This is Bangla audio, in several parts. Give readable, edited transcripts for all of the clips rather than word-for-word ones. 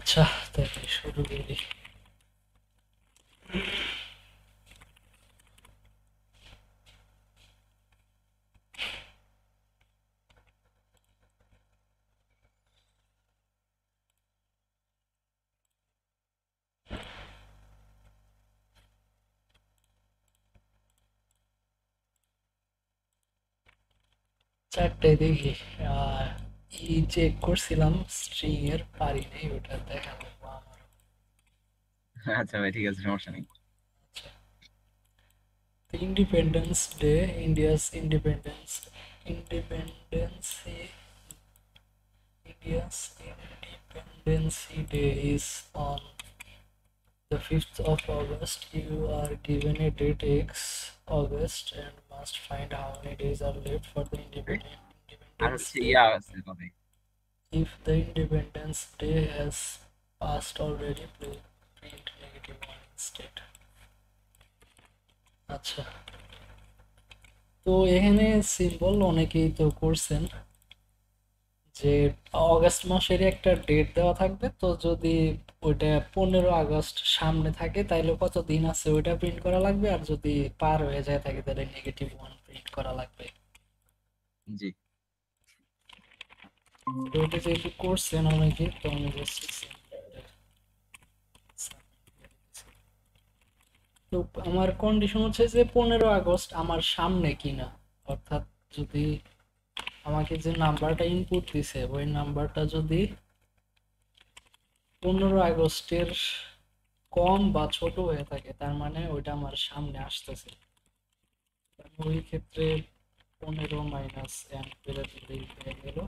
আচ্ছা, তাহলে শুরু করি। চারটে দেখি। আর ই চেক করছিলাম, স্ট্রিং এর পারি নাই, ওটা দেখা লাগবো আমার। আচ্ছা ভাই, ঠিক আছে, সমস্যা নেই। আচ্ছা, independence day, India's independency India's Independence Day is on the 5th of August. You are given a date X August and must find how many days are left for the আর Independence হচ্ছে Day. ইয়া আছে কবে? If the Independence Day has passed already, print negative one instead. আচ্ছা, তো এখানে সিম্বল অনেকেই তো করছেন যে অগাস্ট মাসের একটা ডেট দেওয়া থাকবে, তো যদি ওইটা 15 আগস্ট সামনে থাকে তাইলে কত দিন আছে ওইটা প্রিন্ট করা লাগবে, আর যদি পার হয়ে যায় থাকে তাহলে নেগেটিভ ওয়ান প্রিন্ট করা লাগবে। জি। তো এটা যেহেতু করছেন অনেকে, তো আমি জাস্ট তো আমার কন্ডিশন হচ্ছে যে 15 আগস্ট আমার সামনে কিনা, অর্থাৎ যদি আমাকে যে নাম্বারটা ইনপুট দিছে ওই নাম্বারটা যদি 15 আগস্টের কম বা ছোট হয়ে থাকে, তার মানে ওইটা আমার সামনে আসতেছে। ওই ক্ষেত্রে 15 - n করে দিলেই হয়ে গেল।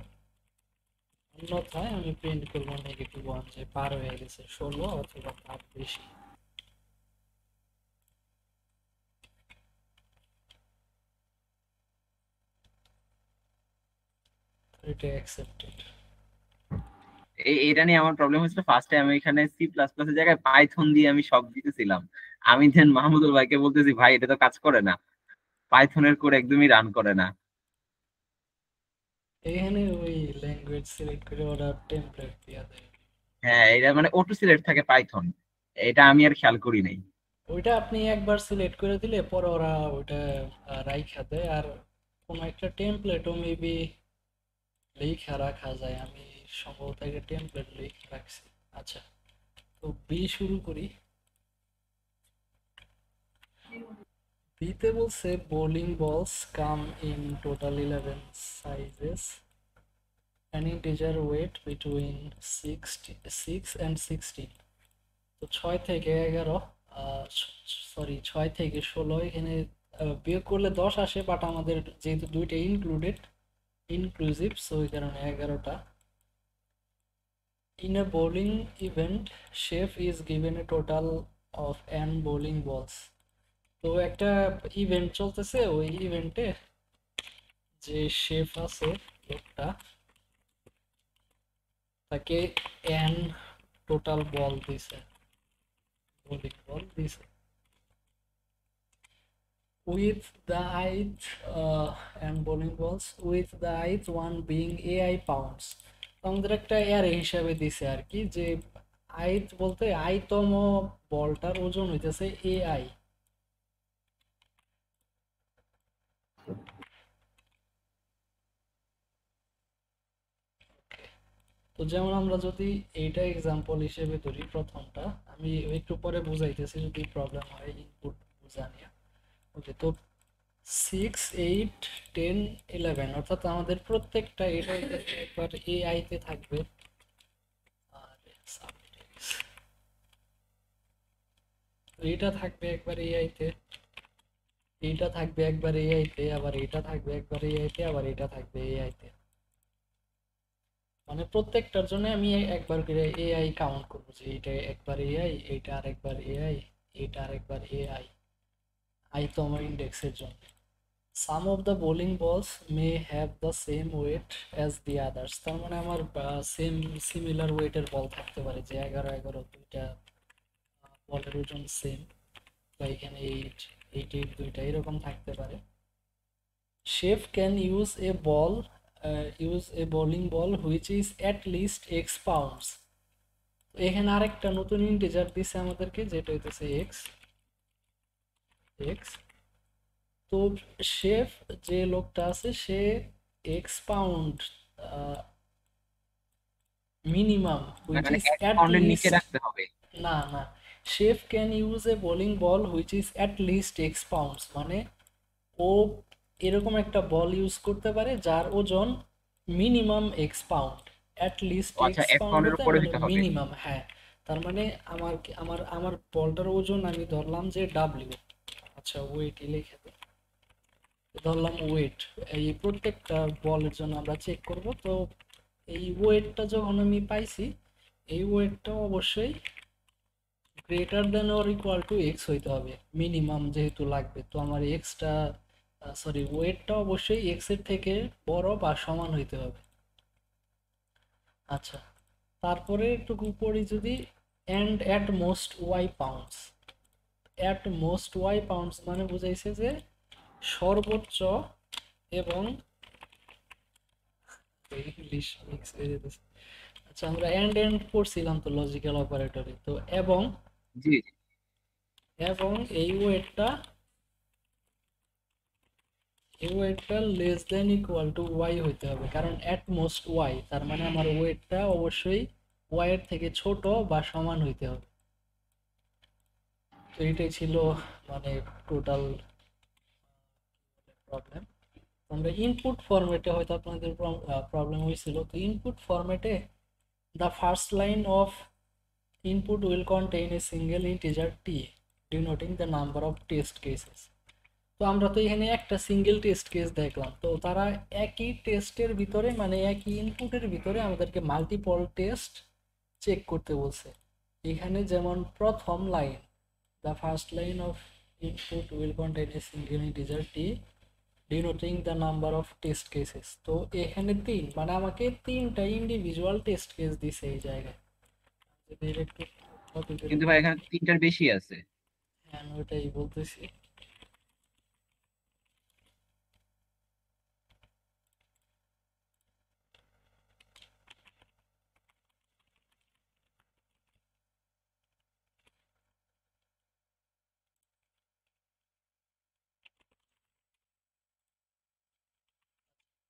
অন্যথায় আমি প্রিন্ট করবো নেগেটিভ ওয়ান, যে পার হয়ে গেছে 16 অথবা তার বেশি। এটা অ্যাকসেপ্টেড। এটা নিয়ে আমার প্রবলেম হচ্ছিল ফার্স্টে, আমি এখানে সি প্লাস প্লাস এর জায়গায় পাইথন দিয়ে আমি সব দিতেছিলাম। আমি দেন মাহমুদুল ভাইকে বলতেছি, ভাই এটা তো কাজ করে না, পাইথনের কোড একদমই রান করে না। এখানে ওই ল্যাঙ্গুয়েজ সিলেক্ট করে ওরা টেমপ্লেট দিয়ে দেয়। হ্যাঁ, এটা মানে অটো সিলেক্ট থাকে পাইথন, এটা আমি আর খেয়াল করি নাই। ওইটা আপনি একবার সিলেক্ট করে দিলে পরে ওরা ওইটা রাইখা দেয়। আর কোনো একটা টেমপ্লেটও মেবি লেখা রাখা যায়, আমি সম্ভবত একটা টেমপ্লেট লিখে রাখছি। আচ্ছা, তো বি শুরু করি। বিতে বলছে bowling balls come in total 11 sizes, an integer weight between 6 and 16। তো 6 থেকে 11, সরি 6 থেকে 16, এখানে বিয়োগ করলে 10 আসে, বাট আমাদের যেহেতু দুইটা ইনক্লুসিভ, সো ওই কারণে 11টা। In a bowling event, chef is given a total of n bowling balls. তো একটা ইভেন্ট চলতেছে, ওই ইভেন্টে যে শেফ আছে লোকটা, তাকে n টোটাল বল দিছে, বোলিং বল দিছে। With the ith and bowling balls, with the ith one being AI pounds. তো আমাদের একটা এর হিসাবে দিছে আর কি, যে আইথ বলতে আইতম বলটার ওজন হইতেছে AI। তো যেমন আমরা যদি এইটা এক্সাম্পল হিসেবে ধরি, প্রথমটা আমি একটু পরে বুঝাইতেছি যদি প্রবলেম হয় ইনপুট বুঝা নিয়ে। ওকে, তো 6, 8, 10, 11, অর্থাৎ আমাদের প্রত্যেকটা এটা একবার AI তে থাকবে। আর এইটা থাকবে একবার AI তে, এইটা থাকবে একবার AI তে, আবার এইটা থাকবে একবার AI তে, আবার এটা থাকবে AI তে। মানে প্রত্যেকটার জন্য আমি একবার করে AI কাউন্ট করবো, যে এইটা একবার AI, এইটা আরেকবার AI, এইটা আরেকবার AI, আইতম ইন্ডেক্সের জন্য। Some of the bowling balls may have the same weight as the others। তার মানে আমার সেম সিমিলার ওয়েটের বল থাকতে পারে, যে 11 11 দুইটা বলের ওজন সেম, বা এখানে 8 8 8 দুইটা এরকম থাকতে পারে। Chef can use a bowling ball which is at least X pounds। তো এখানে আরেকটা নতুন ইন্টিজার দিছে আমাদেরকে, যেটা হইতেছে এক্স। এক্স তো শেফ যে লোকটা আছে সে এক্স পাউন্ড মিনিমাম হুইচ মানে ইজ এক অ্যাট পাউন্ডের নিচে লিস্ট, রাখতে হবে। না না, chef can use a bowling ball which is at least x pounds, মানে ও এরকম একটা বল ইউজ করতে পারে যার ওজন minimum X pound. At least ও আচ্ছা, এক্স এক পাউন্ড পাউন্ডের বলতে উপরে মানে হইতে হবে। মিনিমাম, হ্যাঁ। তার মানে আমার আমার আমার বলটার ওজন আমি ধরলাম যে ডাব্লিউ, আচ্ছা ওয়েট লিখে দিই, ধরলাম ওয়েট। এই প্রত্যেকটা বলের জন্য আমরা চেক করব। তো এই ওয়েটটা যখন আমি পাইছি, এই ওয়েটটা অবশ্যই greater than or equal to x হইতে হবে, মিনিমাম যেহেতু লাগবে। তো আমার এক্সটা, সরি ওয়েটটা অবশ্যই এক্স এর থেকে বড় বা সমান হইতে হবে। আচ্ছা, তারপরে একটু উপরে যদি and at most Y pounds, at most Y pounds মানে বুঝাইছে যে সর্বোচ্চ, এবং ইংলিশ মিক্স হয়ে যেতেছে। আচ্ছা, আমরা এন্ড এন্ড পড়ছিলাম তো লজিক্যাল অপারেটরে, তো এবং, জি জি। এবং এই ওয়েটটা, এই ওয়েটটা less than equal to Y হইতে হবে, কারণ অ্যাট মোস্ট ওয়াই তার মানে আমার ওয়েটটা অবশ্যই ওয়াই এর থেকে ছোট বা সমান হইতে হবে। তো এটাই ছিল মানে টোটাল প্রবলেম। আমরা ইনপুট ফরম্যাটে হয়তো আপনাদের প্রবলেম হয়েছিল। তো ইনপুট ফরম্যাটে the first line of input will contain a single integer t denoting the number of test cases। তো আমরা তো এখানে একটা সিঙ্গেল টেস্ট কেস দেখলাম, তো তারা একই টেস্টের ভিতরে মানে একই ইনপুটের ভিতরে আমাদেরকে মাল্টিপল টেস্ট চেক করতে বলছে। এখানে যেমন প্রথম line, the first line of input will contain A single integer T ডিনোটিং the number of test cases. তো এখানে তিন মানে আমাকে তিনটা ইন্ডিভিজুয়াল টেস্ট কেস দিছে এই জায়গায়। যদি এটা একটু কপি করে কিন্তু ভাই লিখি, এখানে তিনটার বেশি আছে। হ্যাঁ আমি ওটাই বলতেছি।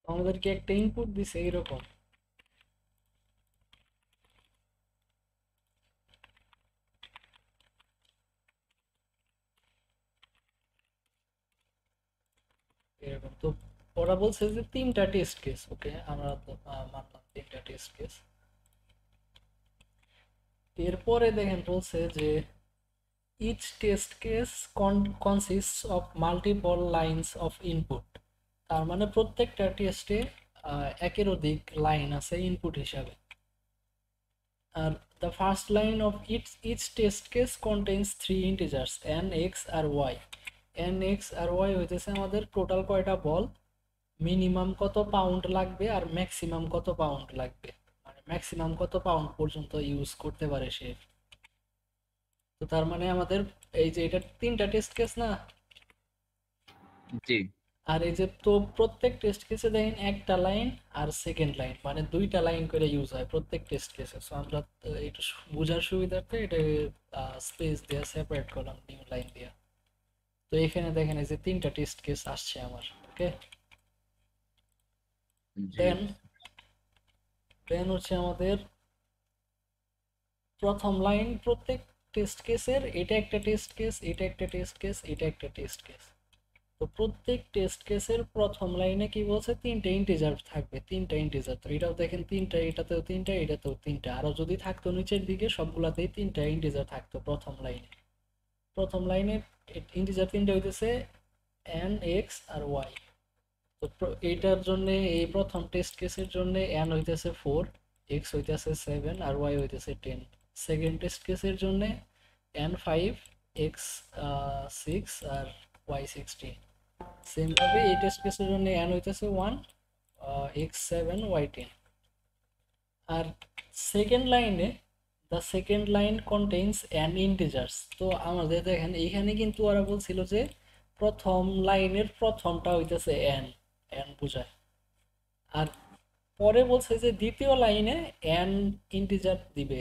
আমাদেরকে একটা ইনপুট দিছে এইরকম, এরকম। তো ওরা বলছে যে তিনটা টেস্ট কেস, ওকে আমরা তো, মানলাম তিনটা টেস্ট কেস। এরপরে দেখেন বলছে যে each test case consists of multiple lines of input. তার মানে প্রত্যেকটা টেস্টে একের অধিক লাইন আছে ইনপুট হিসাবে। আর the first line of each test case contains three integers N X আর ওয়াই। এন এক্স আর ওয়াই হইতেছে আমাদের টোটাল কয়টা বল, মিনিমাম কত পাউন্ড লাগবে আর ম্যাক্সিমাম কত পাউন্ড লাগবে, মানে ম্যাক্সিমাম কত পাউন্ড পর্যন্ত ইউজ করতে পারে সে। তো তার মানে আমাদের এই যে এটা তিনটা টেস্ট কেস না, জি আর এই যে তো প্রত্যেক টেস্ট কেসে দেখেন একটা লাইন আর সেকেন্ড লাইন মানে দুইটা লাইন করে ইউজ হয় প্রত্যেক টেস্ট কেসে। সো আমরা এটা বোঝার সুবিধার্থে এটা স্পেস দিয়ে সেপারেট করলাম নিউ লাইন দিয়ে। তো এখানে দেখেন এই যে তিনটা টেস্ট কেস আসছে আমার, ওকে। জি। দেন দেন হচ্ছে আমাদের প্রথম লাইন প্রত্যেক টেস্ট কেসের, এটা একটা টেস্ট কেস, এটা একটা টেস্ট কেস, এটা একটা টেস্ট কেস। তো প্রত্যেক টেস্ট কেসের প্রথম লাইনে কি বলছে, তিনটা ইন্টিজার থাকবে, তিনটা ইন্টিজার। তো এটাও দেখেন তিনটা, এটাতেও তিনটা, এটাতেও তিনটা, আরো যদি থাকতো নিচের দিকে সবগুলাতেই তিনটা ইন্টিজার থাকতো প্রথম লাইনে। প্রথম লাইনে ইন্টিজার তিনটা হইতেছে এন এক্স আর ওয়াই। তো এইটার জন্য এই প্রথম টেস্ট কেসের জন্য এন হইতেছে 4, এক্স হইতেছে 7 আর ওয়াই হইতেছে 10। সেকেন্ড টেস্ট কেসের জন্য এন 5, এক্স 6 আর ওয়াই 16। সেম ভাবে এই টেস্ট কেসের জন্য এন হইতেছে 1, এক্স 7 ওয়াই 10। আর সেকেন্ড লাইনে the second line contains an integers. তো আমাদের দেখেন এইখানে কিন্তু ওরা বলছিল যে প্রথম লাইনের প্রথমটা হইতেছে এন, এন বোঝায়। আর পরে বলছে যে দ্বিতীয় লাইনে এন ইন্টিজার দিবে,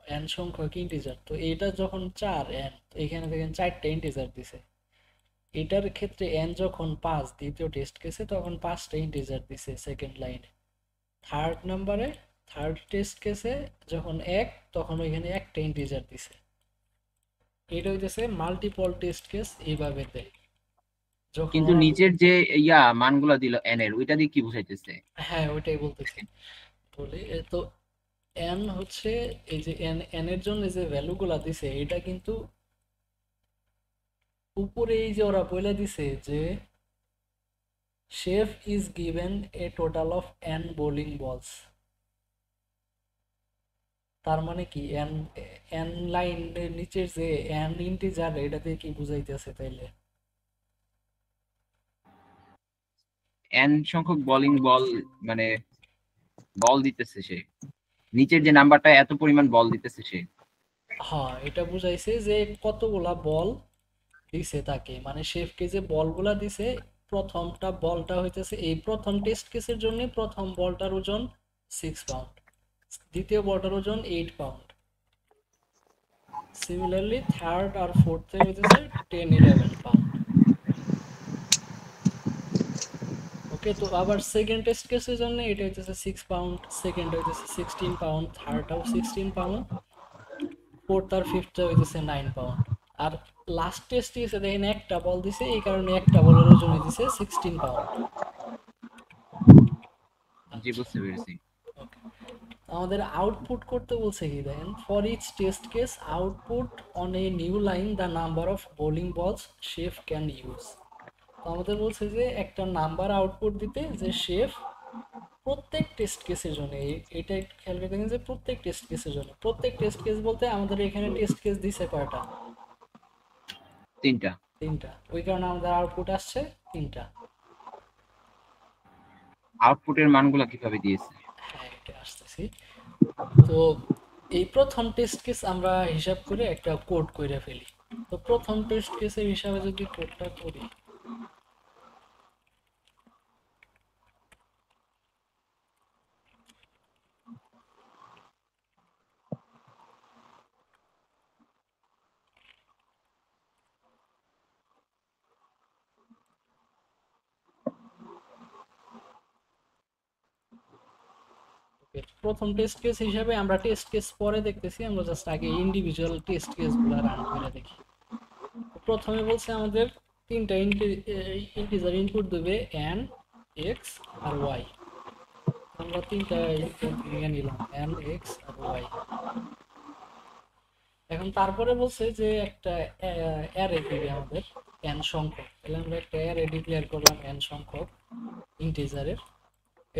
n সংখ্যক ইন্টিজার, তো এটা যখন 4 n, তো এখানে দেখেন 4টা ইন্টিজার দিছে। এটার ক্ষেত্রে n যখন 5 দ্বিতীয় টেস্ট কেসে, তখন 5টা ইন্টিজার দিছে সেকেন্ড লাইনে। থার্ড টেস্ট কেসে যখন 1, তখন ওইখানে একটা ইন্টিজার দিছে। এটা হইতেছে মাল্টিপল টেস্ট কেস, এইভাবে দেয় যখন কিন্তু ওরা। নিচের যে মানগুলা দিল এন এর, ওইটা দিয়ে কি বুঝাইতেছে? হ্যাঁ, ওইটাই বলতেছি। বলি তো n হচ্ছে, এই যে n এর জন্য যে ভ্যালুগুলা দিছে, এটা কিন্তু উপরে এই যে ওরা বলে দিছে যে chef is given a total of n bowling বলস। তার মানে কি n লাইনের নিচের যে n ইন্টিজার, এটা দিয়ে কি বুঝাইতেছে তাইলে? এন সংখ্যক বোলিং বল, মানে বল দিতেছে সে, নিচের যে নাম্বারটা এত পরিমাণ বল দিতেছে সে। হ্যাঁ, এটা বুঝাইছে যে কতগুলা বল দিছে তাকে, মানে শেফকে যে বলগুলা দিছে, প্রথমটা বলটা হইতেছে এই প্রথম টেস্ট কেসের জন্য প্রথম বলটার ওজন 6 পাউন্ড, দ্বিতীয় বলটার ওজন 8 পাউন্ড, সিমিলারলি থার্ড আর ফোর্থে হইতেছে 10-11 পাউন্ড। ওকে, তো আবার সেকেন্ড টেস্ট কেসের জন্য এটা হইতেছে 6 পাউন্ড, সেকেন্ড হইতেছে 16 পাউন্ড, থার্ডটাও 16 পাউন্ড, ফোর্থ আর ফিফথ হইতেছে 9 পাউন্ড। আর লাস্ট টেস্ট দিয়েছে দেখেন একটা বল দিছে, এই কারণে একটা বলের ওজন হইতেছে 16 পাউন্ড। জি, আচ্ছা, বুঝতে পেরেছি। ওকে। আমাদের আউটপুট করতে বলছে কি দেখেন, for each test case output on a new line the number of bowling balls chef can use. তো আমাদের বলছে যে একটা নাম্বার আউটপুট দিতে, যে শেফ প্রত্যেক টেস্ট কেসের জন্য, এটা একটু খেয়াল করে দেখেন যে প্রত্যেক টেস্ট কেসের জন্য, প্রত্যেক টেস্ট কেস বলতে আমাদের এখানে টেস্ট কেস দিছে কয়টা? 3টা। 3টা, ওই কারণে আমাদের আউটপুট আসছে 3টা। আউটপুটের মানগুলা কিভাবে দিয়েছে? হ্যাঁ, এটা আসতেছি। তো এই প্রথম টেস্ট কেস আমরা হিসাব করে একটা কোড করে ফেলি। তো প্রথম টেস্ট কেসের হিসাবে যদি কোডটা করি, প্রথম টেস্ট কেস হিসাবে আমরা টেস্ট কেস পরে দেখতেছি, আমরা জাস্ট আগে ইন্ডিভিজুয়াল টেস্ট কেসগুলো রান করে দেখি। প্রথমে বলছে আমাদের 3টা ইন্টিজার ইনপুট দেবে, n, x আর y। আমরা 3টা ইনপুট নিয়ে নিলাম, n, x আর y। এখন তারপরে বলছে যে একটা অ্যারে দিবে আমাদের n সংখ্যক, তাহলে আমরা একটা অ্যারে ডিক্লেয়ার করলাম n সংখ্যক ইন্টিজারের।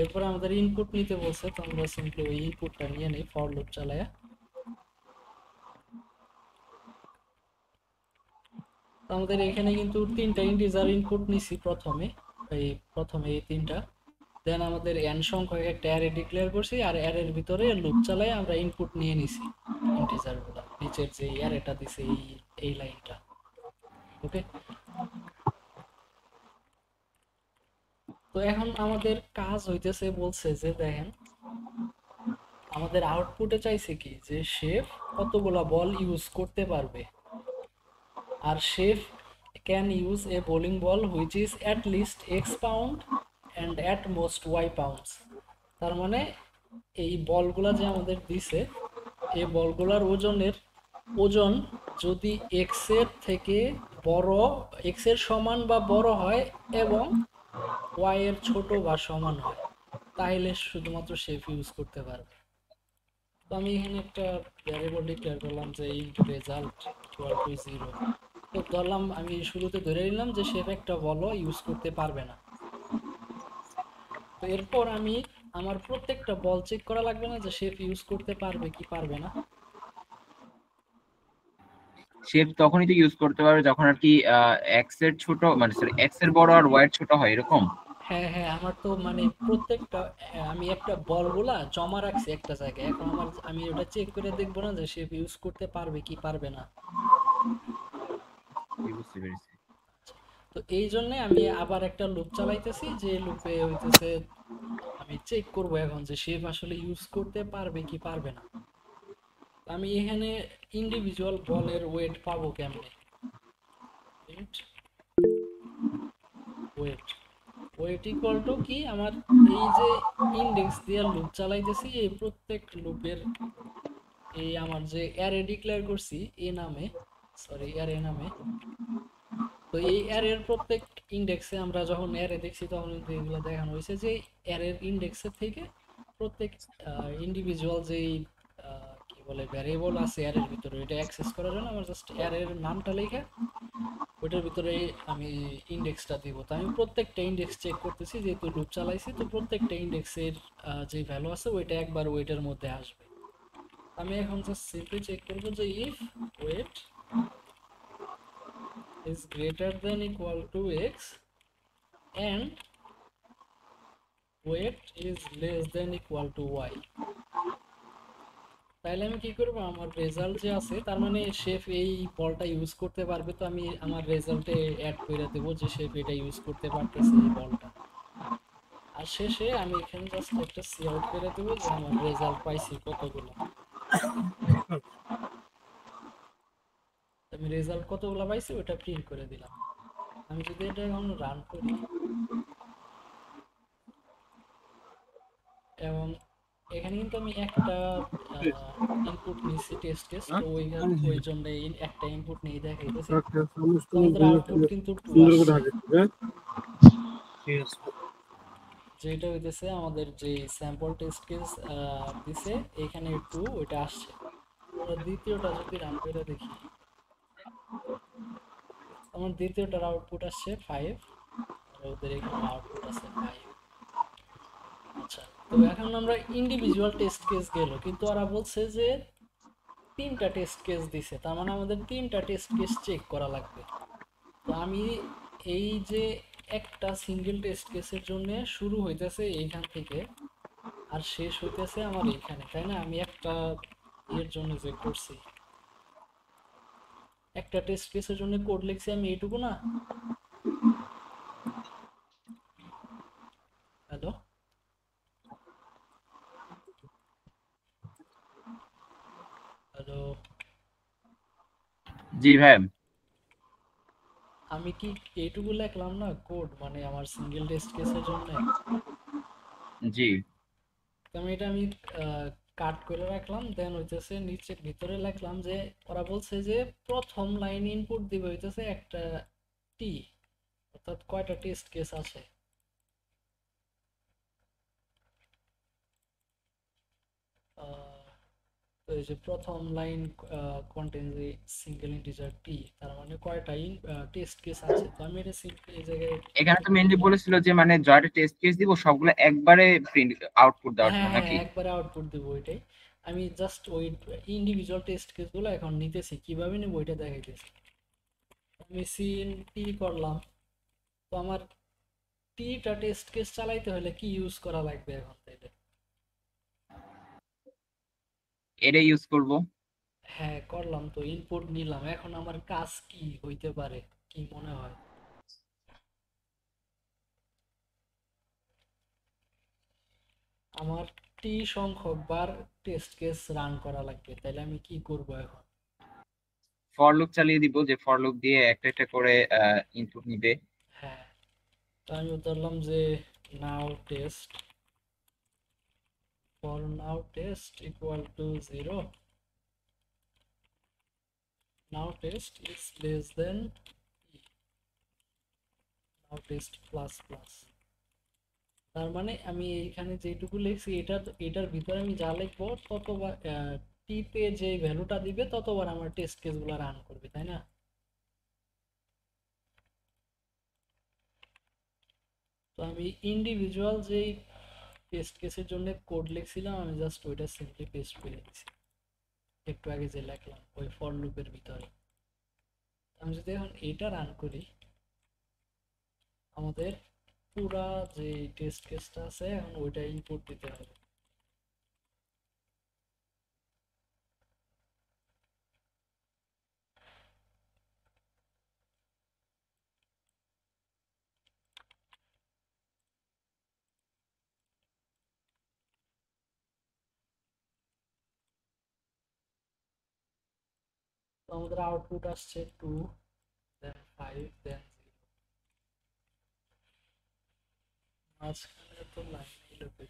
এরপরে আমাদের ইনপুট নিতে বলছে, তো আমরা সিম্পলি ওই ইনপুটটা নিয়ে নেই ফর লুপ চালায়া। তো আমাদের এখানে কিন্তু 3টা ইন্টিজার ইনপুট নিছি প্রথমে, এই 3টা। দেন আমাদের n সংখ্যক একটা অ্যারে ডিক্লেয়ার করছি, আর অ্যারের ভিতরে লুপ চালাই আমরা ইনপুট নিয়ে নিছি ইন্টিজার গুলা, নিচের যে অ্যারেটা দিছে এই লাইনটা। ওকে, তো এখন আমাদের কাজ হইতেছে, বলছে যে দেখেন আমাদের আউটপুটে চাইছে কি, যে শেফ কতগুলা বল ইউজ করতে পারবে, আর chef can use a bowling ball which is at least X pound and at most Y pounds. তার মানে এই বলগুলা যে আমাদের দিছে, এই বলগুলার ওজন যদি এক্স এর থেকে বড়, এক্স এর সমান বা বড় হয় এবং ওয়াই এর ছোট বা সমান হয়, তাহলে শুধুমাত্র শেফ ইউজ করতে পারবে। তো আমি এখানে একটা ভ্যারিয়েবল ডিক্লেয়ার করলাম যে ইনটু রেজাল্ট ইকুয়াল টু 0। তো ধরলাম, আমি শুরুতে ধরে নিলাম যে শেফ একটা বলও ইউজ করতে পারবে না। তো এরপর আমি আমার প্রত্যেকটা বল চেক করা লাগবে না যে শেফ ইউজ করতে পারবে কি পারবে না? শেপ তখনই তো ইউজ করতে পারবে যখন আর কি এক্স এর ছোট, মানে সরি এক্স এর বড় আর ওয়াই এর ছোট হয়, এরকম। হ্যাঁ, হ্যাঁ, আমার তো মানে প্রত্যেকটা, আমি একটা বলগুলা জমা রাখছি একটা জায়গায়, এখন আমি ওটা চেক করে দেখবো না যে শেফ ইউজ করতে পারবে কি পারবে না? বুঝতে পেরেছি। তো এই জন্য আমি আবার একটা লুপ চালাইতেছি, যে লুপে হইতেছে আমি চেক করব এখন যে শেফ আসলে ইউজ করতে পারবে কি পারবে না। আমি এখানে ইন্ডিভিজুয়াল বলের ওয়েট পাবো কেমনে? ওয়েট ওয়েট ইকুয়াল টু কি, আমার এই যে ইন্ডেক্স দিয়ে লুপ চালাইতেছি, এই প্রত্যেক লুপের এই আমার যে অ্যারে ডিক্লেয়ার করছি এ নামে, সরি অ্যারে নামে, তো এই অ্যারের প্রত্যেক ইন্ডেক্সে আমরা যখন অ্যারে দেখছি তখন কিন্তু এগুলো দেখানো হয়েছে যে অ্যারের ইন্ডেক্সের থেকে প্রত্যেক ইন্ডিভিজুয়াল যেই কি বলে ভ্যারিয়েবল আছে অ্যারের ভিতরে, এটা অ্যাক্সেস করার জন্য আমার জাস্ট অ্যারের নামটা লেখা ওইটার ভিতরে আমি ইন্ডেক্সটা দিব। তো আমি প্রত্যেকটা ইন্ডেক্স চেক করতেছি, যেহেতু লুপ চালাইছি তো প্রত্যেকটা ইন্ডেক্সের যে ভ্যালু আছে ওইটা একবার ওয়েটের মধ্যে আসবে। আমি এখন জাস্ট সিম্পলি চেক করবো যে if weight is greater than equal to x and weight is less than equal to y, তাহলে আমি কি করব, আমার রেজাল্ট যে আছে তার মানে শেফ এই বলটা ইউজ করতে পারবে, তো আমি আমার রেজাল্টে অ্যাড করে দেবো যে শেফ এটা ইউজ করতে পারতেছে এই বলটা। আর শেষে আমি এখানে জাস্ট একটা সি আউট করে দেবো যে আমার রেজাল্ট পাইছি কতগুলো, আমি রেজাল্ট কতগুলো পাইছি ওটা প্রিন্ট করে দিলাম। আমি যদি এটা এখন রান করি এবং এখানে কিন্তু আমি একটা ইনপুট নিছি টেস্ট কেস, তো ওই জন্য একটা ইনপুট নেই দেখাইতেছে, তো আমাদের আউটপুট কিন্তু টু আসছে, যেটা হইতেছে আমাদের যে স্যাম্পল টেস্ট কেস দিছে এখানে টু ওইটা আসছে। আমরা দ্বিতীয়টা যদি রান করে দেখি, আমার দ্বিতীয়টার আউটপুট আসছে 5 আর ওদের এখানে আউটপুট আছে 5। আচ্ছা, তো এখন আমরা ইন্ডিভিজুয়াল টেস্ট কেস গেল, কিন্তু ওরা বলছে যে তিনটা টেস্ট কেস দিছে, তার মানে আমাদের তিনটা টেস্ট কেস চেক করা লাগবে। তো আমি এই যে একটা সিঙ্গেল টেস্ট কেসের জন্য শুরু হইতেছে এইখান থেকে আর শেষ হইতেছে আমার এইখানে, তাই না? আমি একটা এর জন্য যে করছি, একটা টেস্ট কেসের জন্য কোড লিখছি আমি এইটুকু না। হ্যালো, হ্যালো, জি ভাই। আমি কি এইটুকু লিখলাম না কোড, মানে আমার সিঙ্গেল টেস্ট কেসের জন্য? জি। তো আমি কাট করে রাখলাম, দেন হইতেছে নিচে ভিতরে লিখলাম যে ওরা বলছে যে প্রথম লাইন ইনপুট দিবে হইতেছে একটা টি, অর্থাৎ কয়টা টেস্ট কেস আছে। তো এই যে প্রথম line contains a single integer টি, তার মানে কয়টা টেস্ট কেস আছে, তো আমি এটা সিম্পলি এই জায়গায় এখানে তো লিখে মেনলি দিলাম। বলেছিল যে মানে জয়টা টেস্ট কেস দিব সবগুলো একবারে প্রিন্ট আউটপুট দেওয়ার হ্যাঁ জন্য হ্যাঁ, নাকি? একবারে আউটপুট দিব ওইটাই। আমি জাস্ট ওই ইন্ডিভিজুয়াল টেস্ট কেসগুলো এখন নিতেছি, কিভাবে নেব ওইটা দেখাইতেছি। আমি সিন টি করলাম, তো আমার টিটা টেস্ট কেস চালাইতে হলে কি ইউজ করা লাগবে এখন তাইলে? এটা ইউজ করব। হ্যাঁ করলাম, তো ইনপুট নিলাম, এখন আমার কাজ কি হইতে পারে, কি মনে হয়? আমার টি সংখ্যক বার টেস্ট কেস রান করা লাগবে, তাইলে আমি কি করব এখন? ফর লুপ চালিয়ে দিব, যে ফর লুপ দিয়ে একটা একটা করে ইনপুট নিবে। হ্যাঁ, তো আমি ধরলাম যে now test, for now test equal to 0, now test is less than now test plus plus. তার মানে আমি এইখানে যেটুকু লিখছি এটার ভিতরে আমি যা লিখবো ততবার টিতে যে ভ্যালুটা দিবে ততবার আমার টেস্ট কেসগুলো রান করবে, তাই না? তো আমি ইন্ডিভিজুয়াল যেই টেস্ট কেসের জন্য কোড লিখছিলাম আমি জাস্ট ওইটা সিম্পলি পেস্ট করে দিছি একটু আগে যে লিখলাম ওই ফর লুপের ভিতরে। আমি যদি এখন এটা রান করি, আমাদের পুরা যে টেস্ট কেসটা আছে এখন ওইটা ইনপুট দিতে হবে। তো আমাদের আউটপুট আসছে 2 দেন 5 দেন 0। মাঝখানে তো লাইন এলো কই?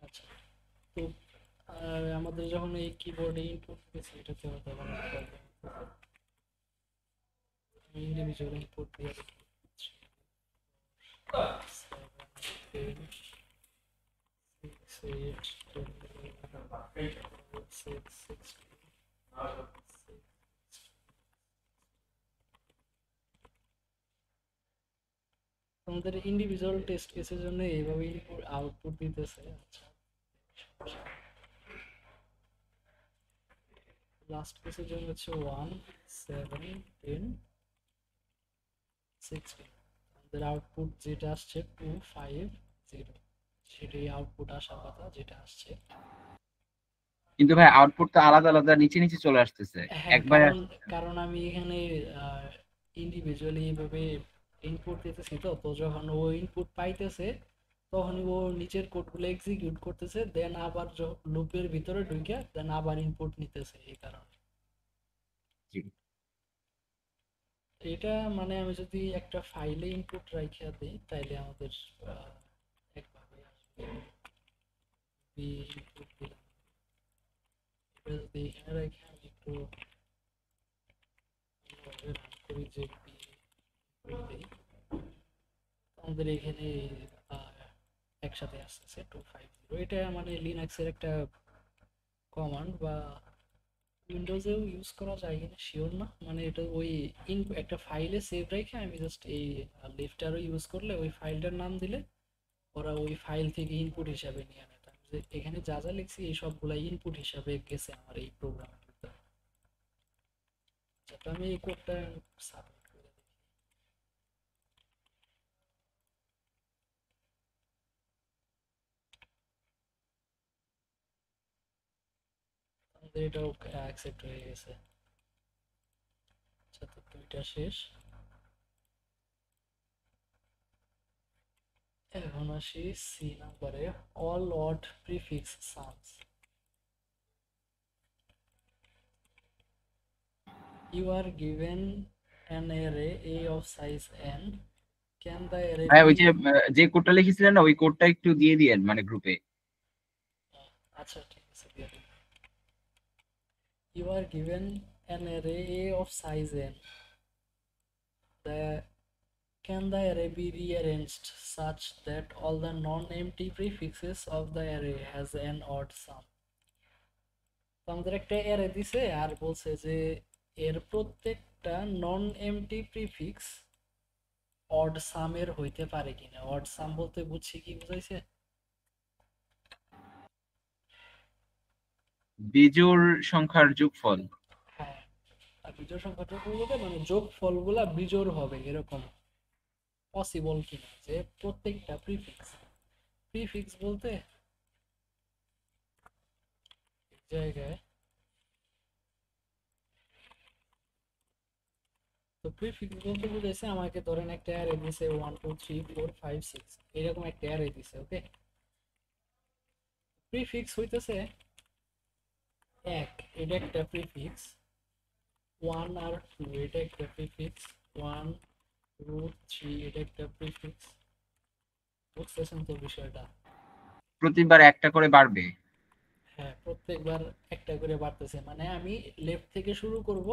আচ্ছা, তো আমাদের যখন এই কিবোর্ডে ইনপুট দিয়েছি এটাতে হয়তো কোনো প্রবলেম। আমি ইন্ডিভিজুয়াল ইনপুট দিয়ে দেখি 7 10 6 8 10 11 6 16 আমাদের ইন্ডিভিজুয়াল টেস্ট কেসের জন্য এইভাবে ইনপুট আউটপুট দিতেছে। আচ্ছা, লাস্ট কেসের জন্য হচ্ছে 1 7 10 16। আমাদের আউটপুট যেটা আসছে 2 5 0, সেটাই আউটপুট আসার কথা যেটা আসছে। কিন্তু ভাই আউটপুট তো আলাদা আলাদা নিচে নিচে চলে আসতেছে হ্যাঁ, একবারে কারণ কারণ আমি এখানে ইন্ডিভিজুয়ালি এইভাবে ইনপুট দিতেছি, তো তো যখন ও ইনপুট পাইতেছে তখন ও নিচের কোডগুলো এক্সিকিউট করতেছে, দেন আবার লুপের ভিতরে ঢুকে দেন আবার ইনপুট নিতেছে। এই কারণে এটা মানে আমি যদি একটা ফাইলে ইনপুট রাইখা দিই তাইলে আমাদের একভাবে আসবে। বি ইনপুট দিলাম, এটা যদি এখানে রাইখা আমি একটু অন্যভাবে রান করি যে বি ইনপুট দিই, আমাদের এখানে আহ, একসাথে আসতেছে 250। এটা মানে লিনাক্সের একটা কমান্ড, বা উইন্ডোজেও ইউজ করা যায় কিনা শিওর না। মানে এটা ওই একটা ফাইলে সেভ রেখে আমি জাস্ট এই লেফট অ্যারো ইউজ করলে ওই ফাইলটার নাম দিলে ওরা ওই ফাইল থেকে ইনপুট হিসাবে নিয়ে নেয়। যে এখানে যা যা লিখছি এই সবগুলা ইনপুট হিসাবে গেছে আমার এই প্রোগ্রামের ভিতরে। আচ্ছা, তো আমি এই কোডটা সাবমিট করে দিই। আমাদের এটাও অ্যাকসেপ্ট হয়ে গেছে। আচ্ছা, তো দুইটা শেষ। এখন আসি সি নাম্বারে, all odd prefix sums. You are given an array A of size n. Can the array ভাই ওই be... যে যে কোডটা লিখেছিলেন না ওই কোডটা একটু দিয়ে দিয়েন মানে গ্রুপে আচ্ছা, ঠিক আছে, দিয়ে দিই। You are given an array A of size n. The Can the array be rearranged such that all the non-empty prefixes of the array has an odd sum? তো আমাদের একটা অ্যারে দিছে আর বলছে যে এর প্রত্যেকটা নন এমটি প্রিফিক্স অড সামের হইতে পারে কিনা। অড সাম বলতে বুঝছি কি বুঝাইছে? বিজোড় সংখ্যার যোগফল। হ্যাঁ, আর বিজোড় সংখ্যাটা বলতে মানে যোগ ফলগুলা বিজোড় হবে এরকম পসিবল কিনা, যে প্রত্যেকটা প্রিফিক্স, প্রিফিক্স বলতে এক জায়গায়, তো প্রিফিক্স বলতে বুঝাইছে আমাকে ধরেন একটা অ্যারে দিছে 1 2 3 4 5 6 এরকম একটা অ্যারে দিছে। ওকে, প্রিফিক্স হইতেছে এক, এটা একটা প্রিফিক্স, 1 আর 2 এটা একটা প্রিফিক্স, 1 2 3 এটা একটা প্রিফিক্স। বুঝতেছেন তো বিষয়টা? প্রতিবার একটা করে বাড়বে। হ্যাঁ, প্রত্যেকবার একটা করে বাড়তেছে, মানে আমি লেফট থেকে শুরু করব,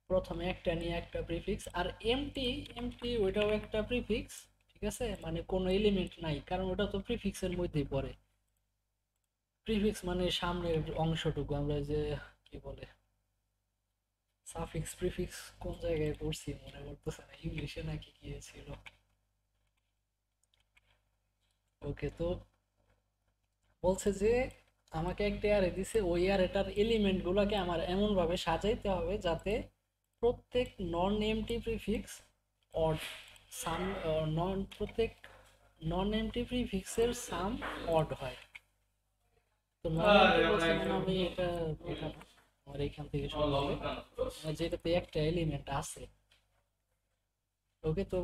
প্রথমে একটা নিয়ে একটা প্রিফিক্স, আর এমটি, এমটি ওইটাও একটা প্রিফিক্স। ঠিক আছে, মানে কোনো এলিমেন্ট নাই কারণ ওটা তো প্রিফিক্সের মধ্যেই পড়ে। প্রিফিক্স মানে সামনের অংশটুকু, আমরা যে কি বলে সাফিক্স প্রিফিক্স কোন জায়গায় পড়ছি মনে করতেছে না, ইংলিশে নাকি কি ছিল। ওকে, তো বলছে যে আমাকে একটা অ্যারে দিছে, ওই অ্যারেটার এলিমেন্ট গুলোকে আমার এমন ভাবে সাজাইতে হবে যাতে প্রত্যেক নন এমটি প্রিফিক্স অড সাম, প্রত্যেক নন এমটি প্রিফিক্সের সাম অড হয়। তো নন এমটি বলছে মানে আমি এটা না, আমার এখান থেকে শুরু হবে, মানে যেটাতে একটা এলিমেন্ট আছে। ওকে তো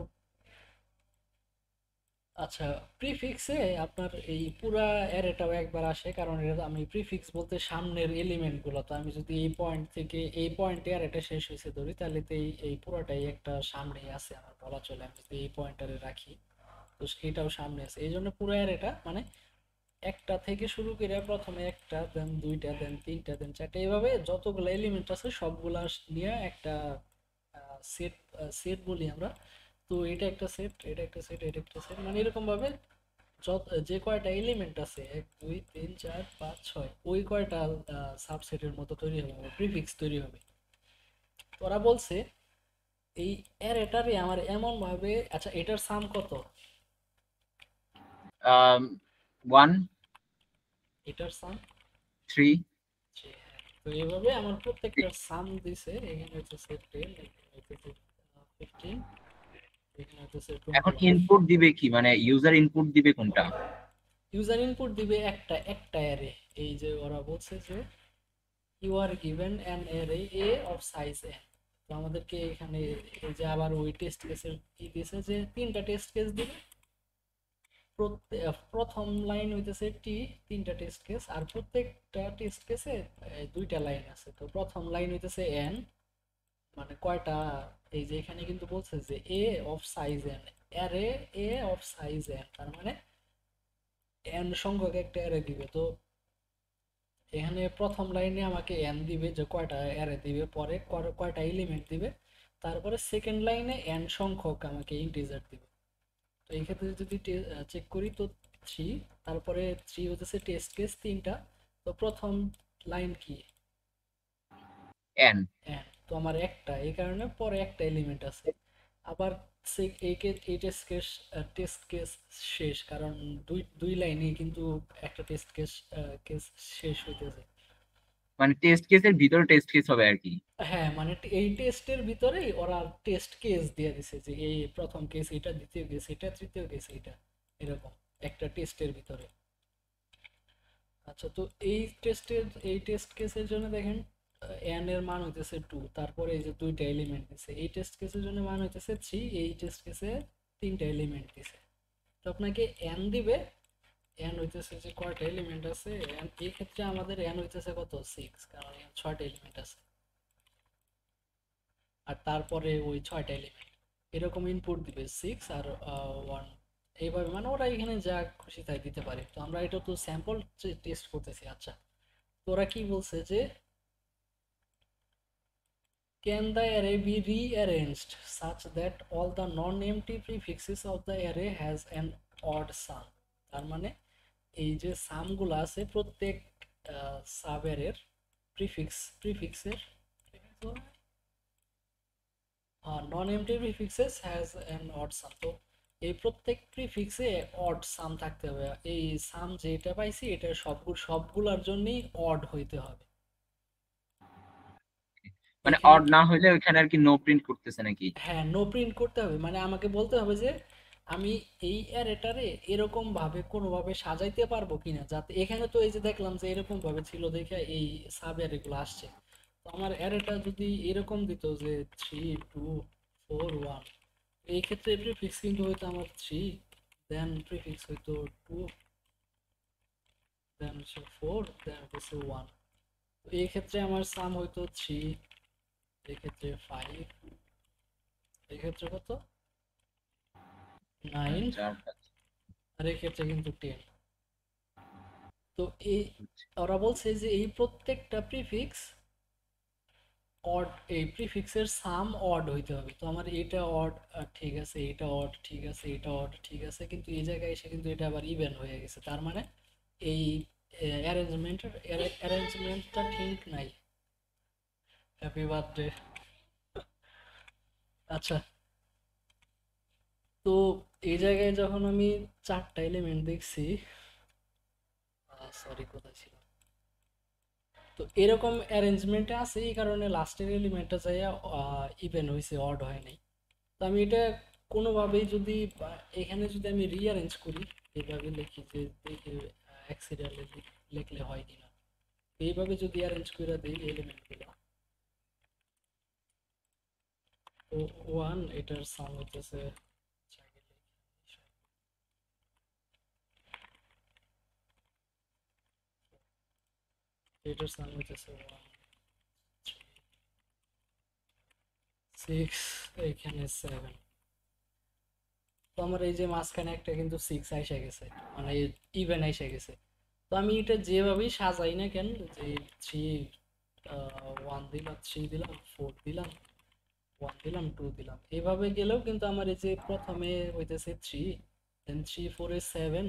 আচ্ছা, প্রিফিক্সে আপনার এই পুরা অ্যারেটাও একবার আসে, কারণ এটা আমি প্রিফিক্স বলতে সামনের এলিমেন্ট গুলো, তো আমি যদি এই পয়েন্ট থেকে এই পয়েন্টে অ্যারেটা শেষ হয়েছে ধরি, তাহলে তো এই পুরাটাই একটা সামনেই আছে আমার বলা চলে। আমি যদি এই পয়েন্টারে রাখি, তো এটাও সামনে আছে, এই জন্য পুরো অ্যারেটা মানে একটা থেকে শুরু করে প্রথমে একটা, দেন দুইটা, দেন তিনটা, দেন চারটা, এইভাবে যতগুলো এলিমেন্ট আছে সবগুলা নিয়ে একটা সেট সেট বলি আমরা। তো এটা একটা সেট, এটা একটা সেট, এটা একটা সেট, মানে এরকম ভাবে যত যে কয়টা এলিমেন্ট আছে, 1 2 3 4 5 6, ওই কয়টা সাবসেটের মতো তৈরি হবে, প্রিফিক্স তৈরি হবে। তো ওরা বলছে এই অ্যারেটারে আমার এমন ভাবে, আচ্ছা এটার সাম কত? 1 এটার সাম 3 তো এইভাবে আমার প্রত্যেকটার সাম দিছে, এখানে হচ্ছে 10, এখানে হচ্ছে 15, এখানে হচ্ছে এখন 21। ইনপুট দিবে কি, মানে ইউজার ইনপুট দিবে কোনটা? ইউজার ইনপুট দিবে একটা একটা অ্যারে। এই যে ওরা বলছে যে you are given an array A of size N. তো আমাদেরকে এখানে এই যে আবার ওই টেস্ট কেসের কি দিয়েছে যে তিনটা টেস্ট কেস দিবে। প্রথম লাইন হইতেছে টি, তিনটা টেস্ট কেস, আর প্রত্যেকটা টেস্ট কেসে দুইটা লাইন আছে। তো প্রথম লাইন হইতেছে এন, মানে কয়টা, এই যে এখানে কিন্তু বলছে যে A of size N, array A of size N, তার মানে এন সংখ্যক একটা অ্যারে দিবে। তো এখানে প্রথম লাইনে আমাকে এন দিবে যে কয়টা অ্যারে দিবে, পরে কয়টা এলিমেন্ট দিবে, তারপরে সেকেন্ড লাইনে এন সংখ্যক আমাকে ইন্টিজার দিবে। তো এই ক্ষেত্রে যদি চেক করি তো 3, তারপরে 3 হচ্ছে টেস্ট কেস তিনটা। তো প্রথম লাইন কি? এন। এন, তো আমার একটা, এই কারণে পরে একটা এলিমেন্ট আছে। আবার এই টেস্ট কেস শেষ, কারণ দুই দুই লাইনে কিন্তু একটা টেস্ট কেস কেস শেষ হইতেছে। মানে টেস্ট কেসের ভিতরে টেস্ট কেস হবে আর কি। হ্যাঁ, মানে এই টেস্টের ভিতরেই ওরা টেস্ট কেস দিয়ে দিছে যে এই প্রথম কেস এটা, দ্বিতীয় কেস এটা, তৃতীয় কেস এটা, এরকম একটা টেস্টের ভিতরে। আচ্ছা, তো এই টেস্ট কেসের জন্য দেখেন এন এর মান হইতেছে 2, তারপরে এই যে দুইটা এলিমেন্ট দিছে। এই টেস্ট কেসের জন্য মান হইতেছে 3, এই টেস্ট কেসে তিনটা এলিমেন্ট দিছে। তো আপনাকে এন দিবে, এন হইতেছে যে কয়টা এলিমেন্ট আছে, এন এই ক্ষেত্রে আমাদের এন হইতেছে কত, 6, কারণ এখানে 6টা এলিমেন্ট আছে। আর তারপরে ওই 6টা এলিমেন্ট এরকম ইনপুট দিবে 6 আর 1, এইভাবে মানে ওরা এখানে যা খুশি তাই দিতে পারে। তো আমরা এটা তো স্যাম্পল টেস্ট করতেছি। আচ্ছা, তো ওরা কি বলছে যে can the array be rearranged such that all the non-empty prefixes of the array has an odd sum? তার মানে এই যে সামগুলো আছে প্রত্যেক সাব অ্যারের প্রিফিক্সের non empty prefixes has an odd sum. তো এই প্রত্যেক প্রিফিক্সে অড সাম থাকতে হবে। এই সাম যেটা পাইছি এটা সবগুলোর জন্যই অড হইতে হবে। মানে এখানে অড না হইলে ওইখানে আর কি নো প্রিন্ট করতেছে নাকি? হ্যাঁ, নো প্রিন্ট করতে হবে, মানে আমাকে বলতে হবে যে আমি এই অ্যারেটারে এরকম ভাবে কোনোভাবে সাজাইতে পারবো কিনা, যাতে এখানে তো এই যে দেখলাম যে এরকম ভাবে ছিল দেখে এই সাব অ্যারেগুলো আসছে। তো আমার অ্যারেটা যদি এরকম দিত যে 3 2 4 1, এই ক্ষেত্রে প্রিফিক্স কিন্তু হয়তো আমার 3, দেন প্রিফিক্স হয়তো 2, দেন হচ্ছে 4, দেন হচ্ছে 1। তো এই ক্ষেত্রে আমার সাম হয়তো 3, এই ক্ষেত্রে 5, এই ক্ষেত্রে কত, 9, 4 5। আর এই ক্ষেত্রে কিন্তু 10। তো এই ওরা বলছে যে এই প্রত্যেকটা প্রিফিক্স অড, এই প্রিফিক্সের সাম অড হইতে হবে। তো আমার এটা অড ঠিক আছে, এটা অড ঠিক আছে, এটা অড ঠিক আছে, কিন্তু এই জায়গায় এসে কিন্তু এটা আবার ইভেন হয়ে গেছে। তার মানে এই অ্যারেঞ্জমেন্টটা ঠিক নাই। Happy birthday. আচ্ছা, তো এই জায়গায় যখন আমি চারটা এলিমেন্ট দেখছি, সরি কোথায় ছিল, তো এরকম অ্যারেঞ্জমেন্টে আছে, এই কারণে লাস্টের এলিমেন্টটা যাইয়া ইভেন হয়েছে, অড হয় নাই। তো আমি এটা কোনোভাবেই যদি এখানে যদি আমি রিঅ্যারেঞ্জ করি, এইভাবে লিখি যে দেখি অ্যাক্সিডেন্টালি লিখলে হয় কিনা, এইভাবে যদি অ্যারেঞ্জ করে দিই এলিমেন্টগুলো, তো 1 এটার সাম হইতেছে, এটার সাম হইতেছে 1 6, এখানে 7। তো আমার এই যে মাঝখানে একটা কিন্তু 6 আইসা গেছে, মানে ইভেন আইসা গেছে। তো আমি এটা যেভাবেই সাজাই না কেন, যে 3 1 দিলাম, 3 দিলাম, 4 দিলাম, 1 দিলাম, 2 দিলাম, এভাবে গেলেও কিন্তু আমার এই যে প্রথমে হইতেছে 3, দেন 3 4 এ 7,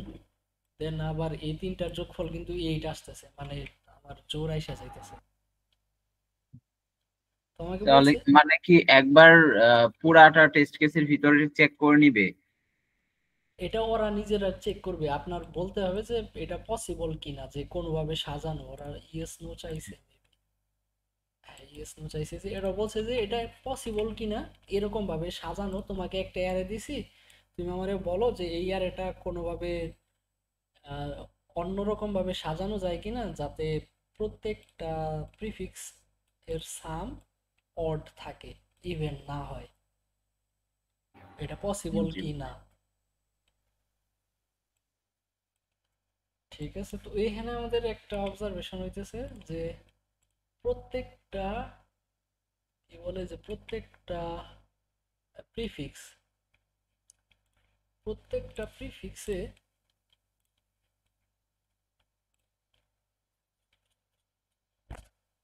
দেন আবার এই তিনটার যোগফল কিন্তু 8 আসতেছে, মানে আমার জোর আইসা যাইতেছে। তোমাকে তাহলে বলছে মানে কি একবার পুরাটা টেস্ট কেসের ভিতরে চেক করে নিবে? এটা ওরা নিজেরা চেক করবে, আপনার বলতে হবে যে এটা পসিবল কিনা, যে কোনোভাবে সাজানো। ওরা ইয়েস নো চাইছে, হ্যাঁ ইয়েস নো চাইছে, যে এরা বলছে যে এটা পসিবল কিনা এরকম ভাবে সাজানো। তোমাকে একটা অ্যারে দিছি, তুমি আমারে বলো যে এই অ্যারেটা কোনোভাবে আহ, অন্যরকম ভাবে সাজানো যায় কিনা, যাতে প্রত্যেকটা প্রিফিক্স এর সাম অড থাকে, ইভেন না হয়। এটা পসিবল জি। কি না। ঠিক আছে, তো এখানে আমাদের একটা অবজারভেশন হইতেছে যে প্রত্যেকটা, কি বলে, যে প্রত্যেকটা প্রিফিক্স, প্রত্যেকটা প্রিফিক্সে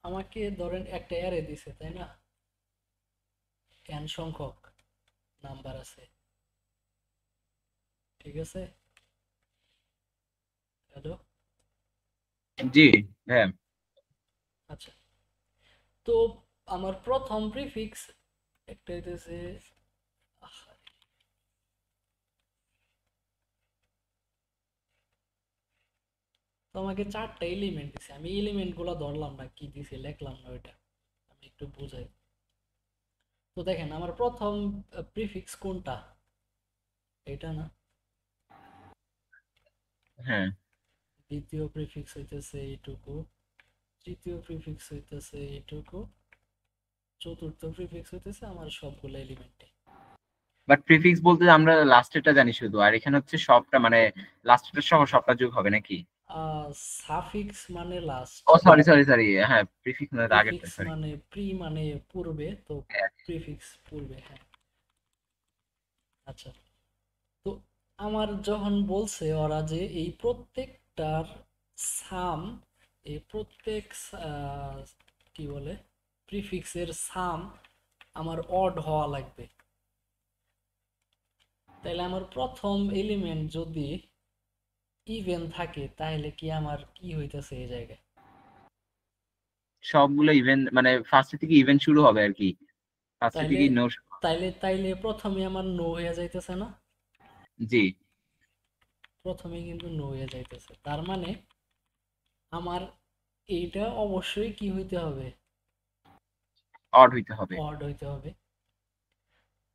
আমাকে ধরেন একটা অ্যারে দিছে, তাই না, n সংখ্যক নাম্বার আছে, ঠিক আছে, হ্যালো, জি। হ্যাঁ। আচ্ছা। তো আমার প্রথম প্রিফিক্স একটা হইতেছে, তো আমাকে 4টা এলিমেন্ট দিছে, আমি এলিমেন্ট গুলা ধরলাম না, কি দিছে লিখলাম না ওইটা, আমি একটু বুঝাই। তো দেখেন আমার প্রথম প্রিফিক্স কোনটা, এটা না, হ্যাঁ, দ্বিতীয় প্রিফিক্স হইতেছে এইটুকু, তৃতীয় প্রিফিক্স হইতেছে এইটুকু, চতুর্থ প্রিফিক্স হইতেছে আমার সবগুলো এলিমেন্টে। বাট প্রিফিক্স বলতে আমরা লাস্টেরটা জানি শুধু, আর এখানে হচ্ছে সবটা, মানে লাস্টেরটা সহ সবটা যোগ হবে নাকি? সাফিক্স মানে লাস্ট, ও সরি সরি সরি, হ্যাঁ প্রিফিক্স মানে আগেরটা, প্রিফিক্স সরি। মানে প্রি মানে পূর্বে, তো প্রিফিক্স পূর্বে, হ্যাঁ। আচ্ছা, তো আমার যখন বলছে ওরা যে এই প্রত্যেকটার সাম, এই প্রত্যেক আহ, কি বলে, প্রিফিক্সের সাম আমার অড হওয়া লাগবে, তাহলে আমার প্রথম এলিমেন্ট যদি ইভেন থাকে, তাহলে কি আমার কি হইতেছে এই জায়গায়, সবগুলো ইভেন্ট মানে ফার্স্ট থেকে ইভেন্ট শুরু হবে আর কি, ফার্স্ট তাইলে থেকে নো। তাইলে তাইলে প্রথমে আমার নো হয়ে যাইতেছে না, জি। প্রথমে কিন্তু নো হয়ে যাইতেছে, তার মানে আমার এইটা অবশ্যই কি হইতে হবে, অড হইতে হবে। অড হইতে হবে।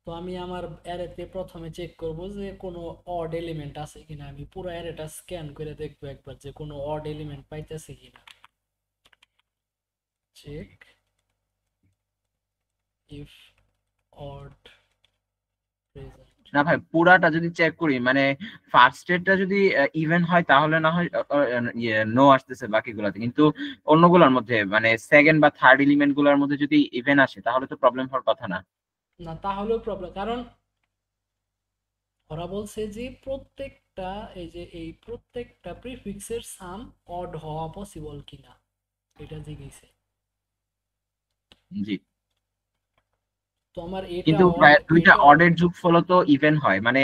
তো আমি আমার অ্যারেতে প্রথমে চেক করব যে কোনো অড এলিমেন্ট আছে কিনা, আমি পুরো অ্যারেটা স্ক্যান করে দেখবো একবার যে কোনো অড এলিমেন্ট পাইতেছি কিনা, চেক ইফ অড প্রেজেন্ট। না ভাই, পুরাটা যদি চেক করি মানে ফার্স্ট এরটা যদি ইভেন হয় তাহলে না হয় নো আসতেছে বাকিগুলোতে, কিন্তু অন্যগুলোর মধ্যে মানে সেকেন্ড বা থার্ড এলিমেন্ট গুলোর মধ্যে যদি ইভেন আসে তাহলে তো প্রবলেম হওয়ার কথা না। না, তাহলেও প্রবলেম, কারণ ওরা বলছে যে প্রত্যেকটা, এই যে এই প্রত্যেকটা প্রিফিক্সের সাম অড হওয়া পসিবল কিনা, এটা জিজ্ঞেসে। জি। তো আমার এটা কিন্তু অড, দুইটা এটা অডের যোগফল তো ইভেন হয়, মানে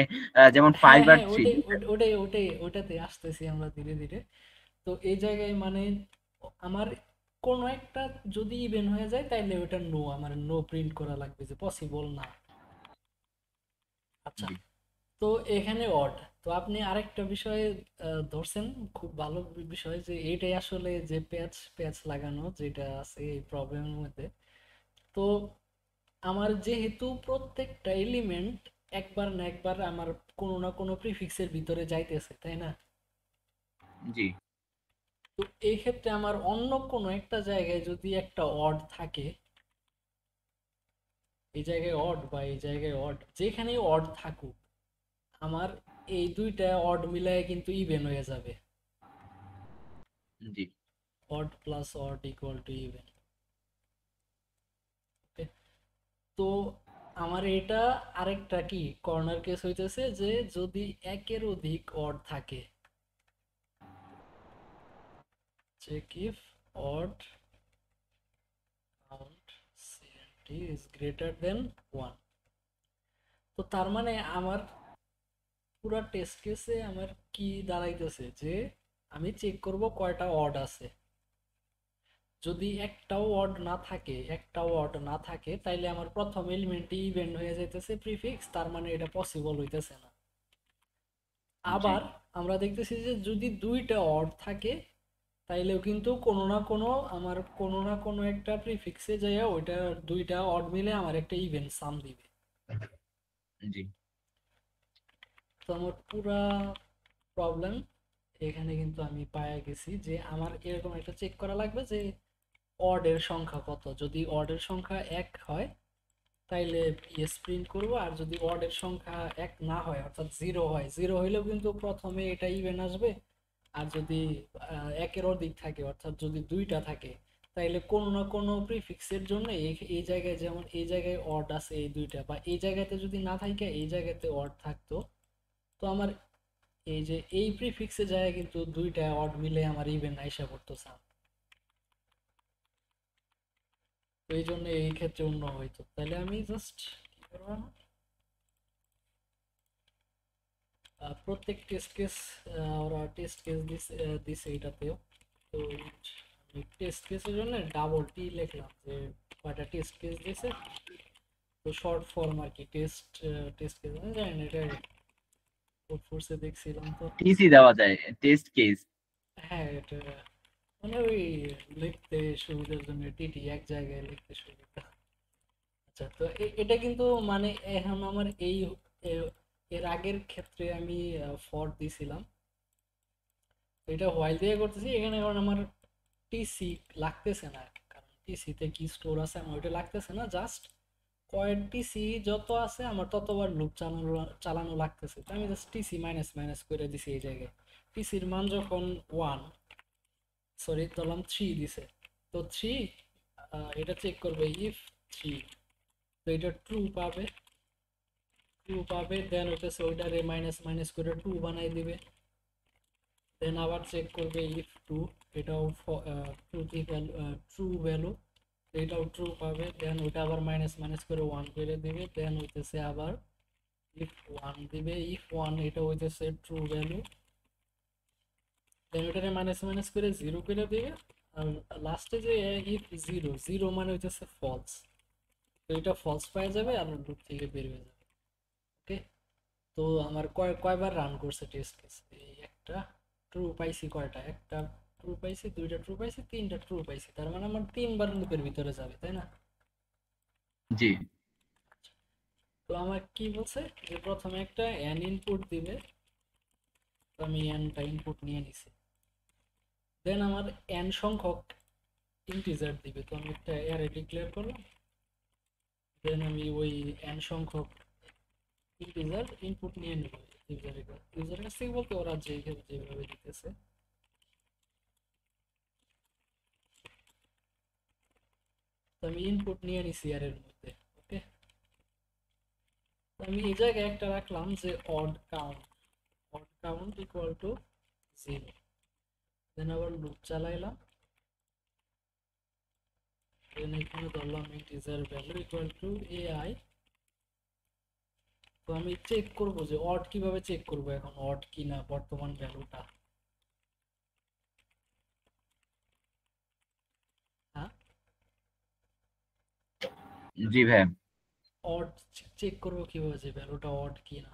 যেমন হ্যাঁ 5 আর হ্যাঁ 3। ওটাতে আসতেছি আমরা ধীরে ধীরে। তো এই জায়গায় মানে আমার কোনো একটা যদি ইভেন হয়ে যায়, তাইলে ওটা নো, আমার নো প্রিন্ট করা লাগবে যে পসিবল না। আচ্ছা, জি। তো এখানে অড, তো আপনি আরেকটা বিষয়ে ধরছেন, খুব ভালো বিষয়, যে এইটাই আসলে যে প্যাচ প্যাচ লাগানো যেটা আছে এই প্রবলেমের মধ্যে। তো আমার যেহেতু প্রত্যেকটা এলিমেন্ট একবার না একবার আমার কোনো না কোনো প্রিফিক্সের ভিতরে যাইতেছে, তাই না, জি। তো এই ক্ষেত্রে আমার অন্য কোনো একটা জায়গায় যদি একটা অড থাকে, এই জায়গায় অড বা এই জায়গায় অড, যেখানে অড থাকুক আমার এই দুইটা অড মিলায় কিন্তু ইভেন হয়ে যাবে। জি odd plus odd equal to even. তো আমার এটা আরেকটা কি কর্নার কেস হইতেছে যে যদি একের অধিক অড থাকে, check if odd count CNT is greater than 1। তো তার মানে আমার পুরা টেস্ট কেসে আমার কি দাঁড়াইতেছে যে আমি চেক করব কয়টা অড আছে। যদি একটাও অড না থাকে তাইলে আমার প্রথম এলিমেন্টই ইভেন্ট হয়ে যাইতেছে প্রিফিক্স, তার মানে এটা পসিবল হইতেছে না। জি আবার আমরা দেখতেছি যে যদি দুইটা অড থাকে তাইলেও কিন্তু কোনো না কোনো একটা প্রিফিক্সে যাইয়া ওইটা দুইটা অড মিলে আমার একটা ইভেন্ট সাম দিবে। জি তো আমার পুরা প্রবলেম এখানে কিন্তু আমি পায়া গেছি যে আমার এরকম একটা চেক করা লাগবে যে অড এর সংখ্যা কত। যদি অড এর সংখ্যা 1 হয় তাইলে ইয়েস প্রিন্ট করব, আর যদি অড এর সংখ্যা 1 না হয় অর্থাৎ 0 হয়, 0 হইলেও কিন্তু প্রথমে এটা ইভেন আসবে। আর যদি একের অধিক থাকে অর্থাৎ যদি দুইটা থাকে তাইলে কোনো না কোনো প্রিফিক্সের জন্য এই জায়গায়, যেমন এই জায়গায় অড আছে এই দুইটা, বা এই জায়গাতে যদি না থাকে এই জায়গাতে অড থাকতো, তো আমার এই যে এই প্রিফিক্সে যায় কিন্তু দুইটা অড মিলে আমার ইভেন আইসা পড়তো সাম। তো এই জন্য এই ক্ষেত্রে অন্য হইতো। তাহলে আমি জাস্ট কি করবো, প্রত্যেক টেস্ট কেস ওরা টেস্ট কেস দিছে এটাতেও। তো আমি টেস্ট কেসের জন্য ডাবল টি লিখলাম যে কয়টা টেস্ট কেস দিছে। তো শর্ট ফর্ম আর কি টেস্ট টেস্ট কেস আমি জানি না এটা কোড ফোর্সে দেখছিলাম তো। টিসি দেওয়া যায়, টেস্ট কেস। হ্যাঁ এটা মানে ওই লিখতে সুবিধার জন্য টিটি এক জায়গায় লিখতে সুবিধা। আচ্ছা, তো এটা কিন্তু মানে এখন আমার এর আগের ক্ষেত্রে আমি ফর দিছিলাম, এটা হোয়াইল দিয়ে করতেছি এখানে, কারণ আমার টিসি লাগতেছে না, কারণ টিসিতে কি স্টোর আছে আমার ওইটা লাগতেছে না, জাস্ট কয়েক টিসি যত আছে আমার ততবার লুপ চালানো চালানো লাগতেছে। তো আমি জাস্ট টিসি মাইনাস মাইনাস করে দিছি এই জায়গায়। টিসির মান যখন 1, সরি ধরলাম 3 দিছে, তো 3 এটা চেক করবে ইফ 3, তো এটা ট্রু পাবে, দেন হইতেছে ওইটারে মাইনাস মাইনাস করে 2 বানাই দিবে। দেন আবার চেক করবে ইফ 2, এটাও ট্রু ভ্যালু, এটাও ট্রু পাবে, দেন ওইটা আবার মাইনাস মাইনাস করে 1 করে দিবে, দেন হইতেছে আবার ইফ 1 দিবে, ইফ 1 এটা হইতেছে ট্রু ভ্যালু, দেন ওইটারে মাইনাস মাইনাস করে 0 করে দিবে। আর লাস্টে যে ইফ 0, 0 মানে হইতেছে ফলস, তো এটা ফলস পাওয়া যাবে আর লুপ থেকে বের হয়ে যাবে। ওকে, তো আমার কয়বার রান করছে টেস্ট কেস, এই একটা ট্রু পাইছি, কয়টা, একটা ট্রু পাইছি, দুইটা ট্রু পাইছি, তিনটা ট্রু পাইছি, তার মানে আমার 3বার লুপের ভিতরে যাবে, তাই না? জি তো আমার কি বলছে যে প্রথমে একটা n ইনপুট দিবে, তো আমি nটা ইনপুট নিয়ে নিছি। দেন আমার n সংখ্যক ইন্টিজার দিবে, তো আমি একটা অ্যারে ডিক্লেয়ার করলাম। দেন আমি ওই n সংখ্যক ইন্টিজার ইনপুট নিয়ে নেব ইউজারের কাছ থেকে, বলতে ওরা যেভাবে দিতেছে। তো আমি ইনপুট নিয়ে নিছি অ্যারের মধ্যে। ওকে, তো আমি এই জায়গায় একটা রাখলাম যে অড কাউন্ট ইকুয়াল টু 0, দেন আবার লুপ চালাইলাম, দেন এখানে ধরলাম integer value equal to ai। তো আমি চেক করব যে অড কিভাবে চেক করব, এখন অড কিনা বর্তমান ভ্যালুটা। হ্যাঁ, জি ভাই। অড চেক করব কিভাবে যে ভ্যালুটা অড কিনা?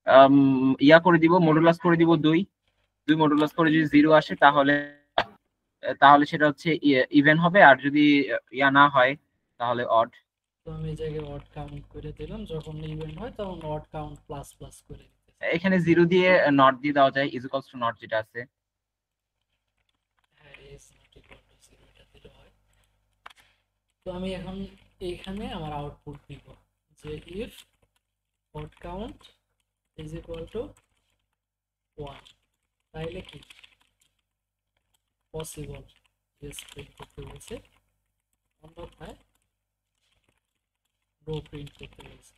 আম, ইয়া করে দিব, মডুলাস করে দিব 2, 2 মডুলাস করে যদি 0 আসে তাহলে তাহলে সেটা হচ্ছে ইভেন হবে, আর যদি ইয়া না হয় তাহলে অড। তো আমি এই জায়গায় অড কাউন্ট করে দিলাম, যখন ইভেন্ট হয় তখন অড কাউন্ট প্লাস প্লাস করে দিতেছি। এখানে 0 দিয়ে নট দিয়ে দেওয়া যায়, ইজ ইকুয়ালস টু নট যেটা আছে। হ্যাঁ, ইজ নট ইকুয়াল টু 0 এটা দিলে হয়। তো আমি এখন এইখানে আমার আউটপুট দিব যে if odd count is equal to 1, তাইলে কি পসিবল ইয়েস প্রিন্ট করতে বলছে, অন্যথায় নো প্রিন্ট করতে বলছে।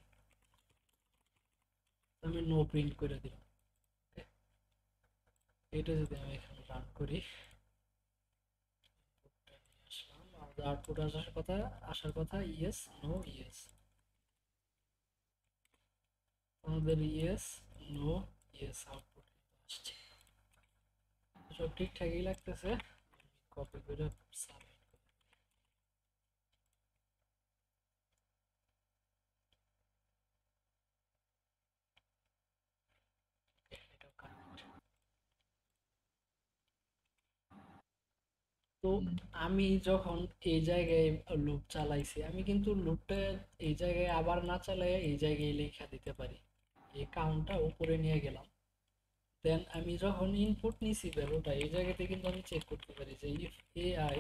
আমি নো প্রিন্ট করে দিলাম। এটা যদি আমি এখানে রান করি, আসলাম, আমাদের আউটপুট আসার কথা ইয়েস নো ইয়েস, আমাদের ইয়েস নো ইয়েস আউটপুট আসছে, সব ঠিকঠাকই লাগতেছে। কপি করে সাবমিট, এটাও কারেক্ট। তো আমি যখন এই জায়গায় লুপ চালাইছি, আমি কিন্তু লুপটা এই জায়গায় আবার না চালাই এই জায়গায় লেখা দিতে পারি, এই কাউন্টটা উপরে নিয়ে গেলাম। দেন আমি যখন ইনপুট নিছি ভ্যালুটা, এই জায়গাতে কিন্তু আমি চেক করতে পারি যে if ai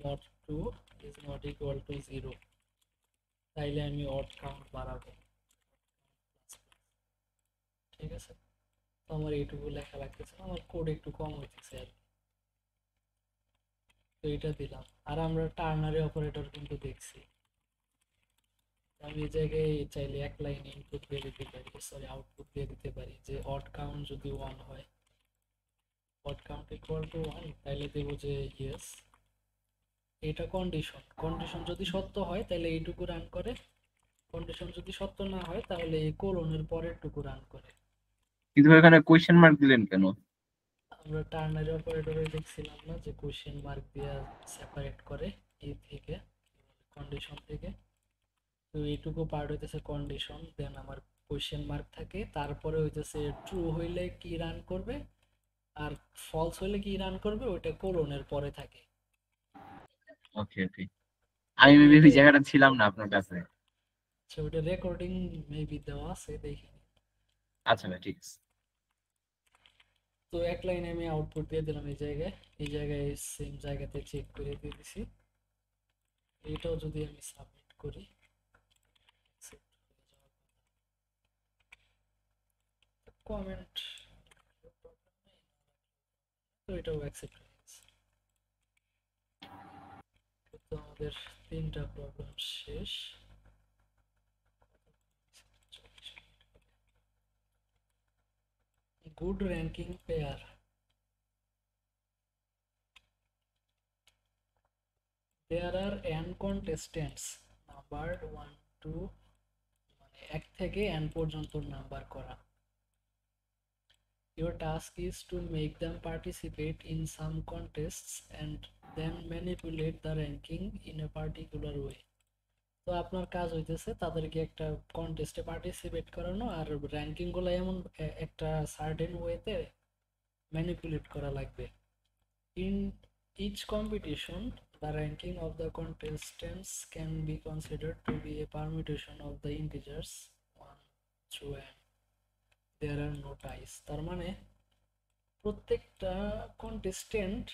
not 2 is not equal to 0, তাইলে আমি অড কাউন্ট বাড়াবো। ঠিক আছে, তো আমার এইটুকু লেখা লাগতেছে না, আমার কোড একটু কম হইতেছে আর কি। তো এটা দিলাম। আর আমরা টার্নারি অপারেটর কিন্তু দেখছি, আমি এই জায়গায় চাইলে এক লাইনে ইনপুট দিয়ে দিতে পারি, সরি আউটপুট দিয়ে দিতে পারি যে অড কাউন্ট যদি 1 হয়, অড কাউন্ট ইকুয়াল টু 1, তাইলে দেবো যে ইয়েস। এটা কন্ডিশন, কন্ডিশন যদি সত্য হয় তাহলে এইটুকু রান করে, কন্ডিশন যদি সত্য না হয় তাহলে এই কোলনের পরেরটুকু রান করে। কিন্তু এখানে কোয়েশ্চেন মার্ক দিলেন কেন? আমরা টার্নারি অপারেটরে দেখছিলাম না যে কোশ্চেন মার্ক দিয়ে সেপারেট করে এই থেকে, কন্ডিশন থেকে। তো এইটুকু পার্ট হইতেছে কন্ডিশন, দেন আমার কোশ্চেন মার্ক থাকে, তারপরে হইতেছে ট্রু হইলে কি রান করবে আর ফলস হইলে কি রান করবে, ওইটা কোলনের পরে থাকে। ওকে ওকে, তো আমি মেবি এটা, ওই জায়গাটা ছিলাম না আপনার কাছে। আচ্ছা ওইটা রেকর্ডিং মেবি দেওয়া আছে, দেখি। আচ্ছা ভাই, ঠিক আছে। তো এক লাইনে আমি আউটপুট দিয়ে দিলাম এই জায়গায়, এই জায়গায় সেম জায়গাতে চেক করে দিয়ে দিছি। এটাও যদি আমি সাবমিট করি, কমেন্ট, তো এটাও অ্যাকসেপ্ট হয়ে গেছে। তো আমাদের 3টা প্রবলেম শেষ। গুড র্যাঙ্কিং পেয়ার, দেয়ার আর n contestants নাম্বারড 1 2, মানে 1 থেকে n পর্যন্ত নাম্বার করা। Your task is to make them participate in some contests and then manipulate the ranking in a particular way. তো আপনার কাজ হইতেছে তাদেরকে একটা কন্টেস্টে পার্টিসিপেট করানো আর র্যাঙ্কিং গুলো এমন একটা সার্টেন ওয়েতে ম্যানিপুলেট করা লাগবে। In each competition the ranking of the contestants can be considered to be a permutation of the integers 1 through n. There are no ties. তার মানে প্রত্যেকটা কন্টেস্টেন্ট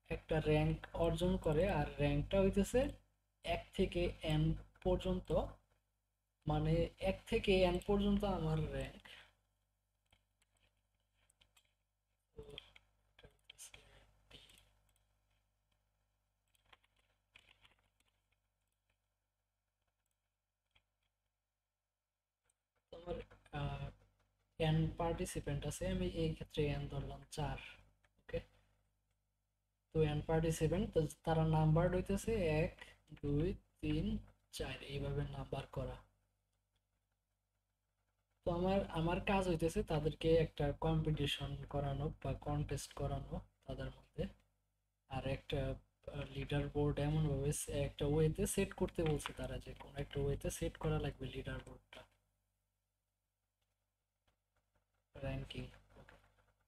একটা র্যাঙ্ক অর্জন করে, আর র্যাঙ্কটা হইতেছে 1 থেকে n পর্যন্ত, মানে 1 থেকে n পর্যন্ত আমার র্যাঙ্ক। আমার n পার্টিসিপেন্ট আছে, আমি এই ক্ষেত্রে n ধরলাম 4। ওকে, তো n পার্টিসিপেন্ট, তারা নাম্বার হইতেছে 1 2 3 4, এইভাবে নাম্বার করা। তো আমার আমার কাজ হইতেছে তাদেরকে একটা কম্পিটিশন করানো বা কন্টেস্ট করানো তাদের মধ্যে, আর একটা লিডার বোর্ড এমন ভাবে একটা ওয়েতে সেট করতে বলছে তারা, যে কোন একটা ওয়েতে সেট করা লাগবে লিডার বোর্ডটা, র্যাঙ্কিং।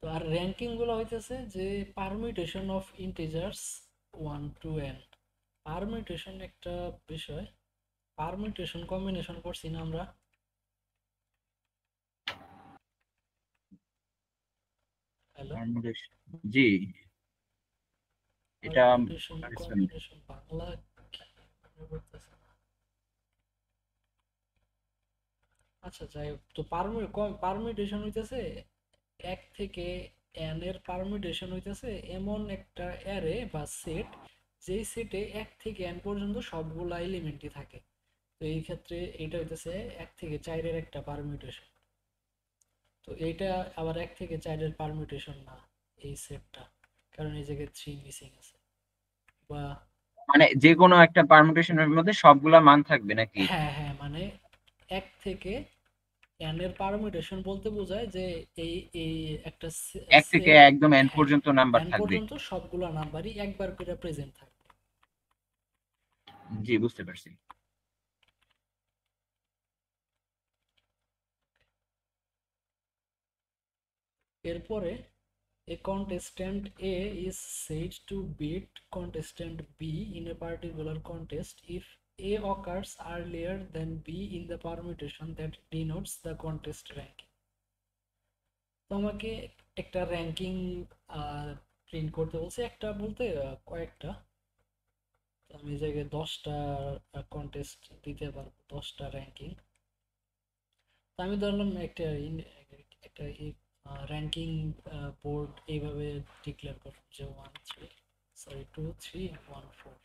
তো আর র্যাঙ্কিং গুলো হইতেছে যে permutation of integers 1 to n। Permutation একটা বিষয়, পারমিউটেশন কম্বিনেশন করছি না আমরা। হ্যালো, জি, এটা পারমিউটেশন পার্টিসিপেন্ট। কম্বিনেশন বাংলা কি মনে পড়তেছে না। আচ্ছা যাই হোক, তো পারমিটেশন হইতেছে এক থেকে এন এর পারমিটেশন হইতেছে এমন একটা অ্যারে বা সেট, যেই সেটে এক থেকে এন পর্যন্ত সবগুলা এলিমেন্টই থাকে। তো এই ক্ষেত্রে এটা হইতেছে এক থেকে চারের একটা পারমিটেশন। তো এইটা আবার এক থেকে চারের পারমিটেশন না এই সেটটা, কারণ এই জায়গায় 3 মিসিং আছে। বা মানে যে কোনো একটা পারমুটেশনের মধ্যে সবগুলা মান থাকবে নাকি? হ্যাঁ হ্যাঁ, মানে এক থেকে এন এর পারমিটেশন বলতে বোঝায় যে এই এই একটা এক থেকে সেট, একদম এন হ্যাঁ, পর্যন্ত নাম্বার এন থাকবে। পর্যন্ত সবগুলা নাম্বারই একবার করে প্রেজেন্ট থাকবে। জি, বুঝতে পারছি। এরপরে a contestant A is said to beat contestant B in a particular contest if A occurs earlier than B in the permutation that denotes the contest ranking. তো আমাকে একটা র্যাঙ্কিং প্রিন্ট করতে বলছে, একটা বলতে কয়েকটা। তো আমি এই জায়গায় 10টা কন্টেস্ট দিতে পারবো, 10টা র্যাঙ্কিং। তো আমি ধরলাম একটা র্যাঙ্কিং বোর্ড এইভাবে ডিক্লেয়ার করলাম যে 2 3 1 4।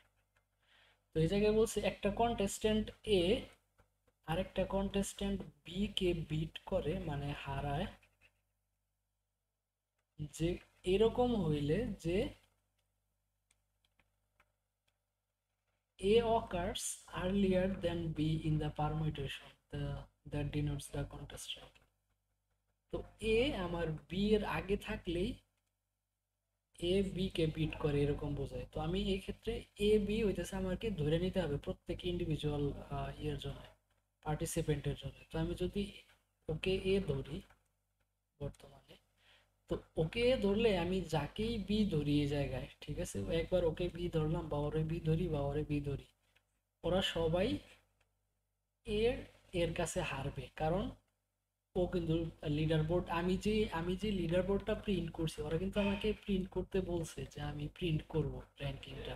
তো এই জায়গায় বলছে একটা কন্টেস্ট্যান্ট এ আরেকটা কন্টেস্ট্যান্ট বি কে বিট করে মানে হারায়, যে এরকম হইলে যে A occurs earlier than B in the permutation that denotes the contest ranking. তো A আমার B এর আগে থাকলেই এ বি কে বিট করে এরকম বোঝায়। তো আমি এই ক্ষেত্রে এ বি হইতেছে আমাকে ধরে নিতে হবে প্রত্যেক ইন্ডিভিজুয়াল ইয়ের জন্য, পার্টিসিপেন্টের জন্য। তো আমি যদি ওকে এ ধরি বর্তমানে, তো ওকে ধরলে আমি যাকেই বি ধরি এই জায়গায়, ঠিক আছে, একবার ওকে বি ধরলাম বা ওরে বি ধরি বা ওরে বি ধরি, ওরা সবাই এর এর কাছে হারবে, কারণ ও কিন্তু লিডার বোর্ড, আমি যে লিডার বোর্ডটা প্রিন্ট করছি, ওরা কিন্তু আমাকে প্রিন্ট করতে বলছে যে আমি প্রিন্ট করব র্যাঙ্কিংটা।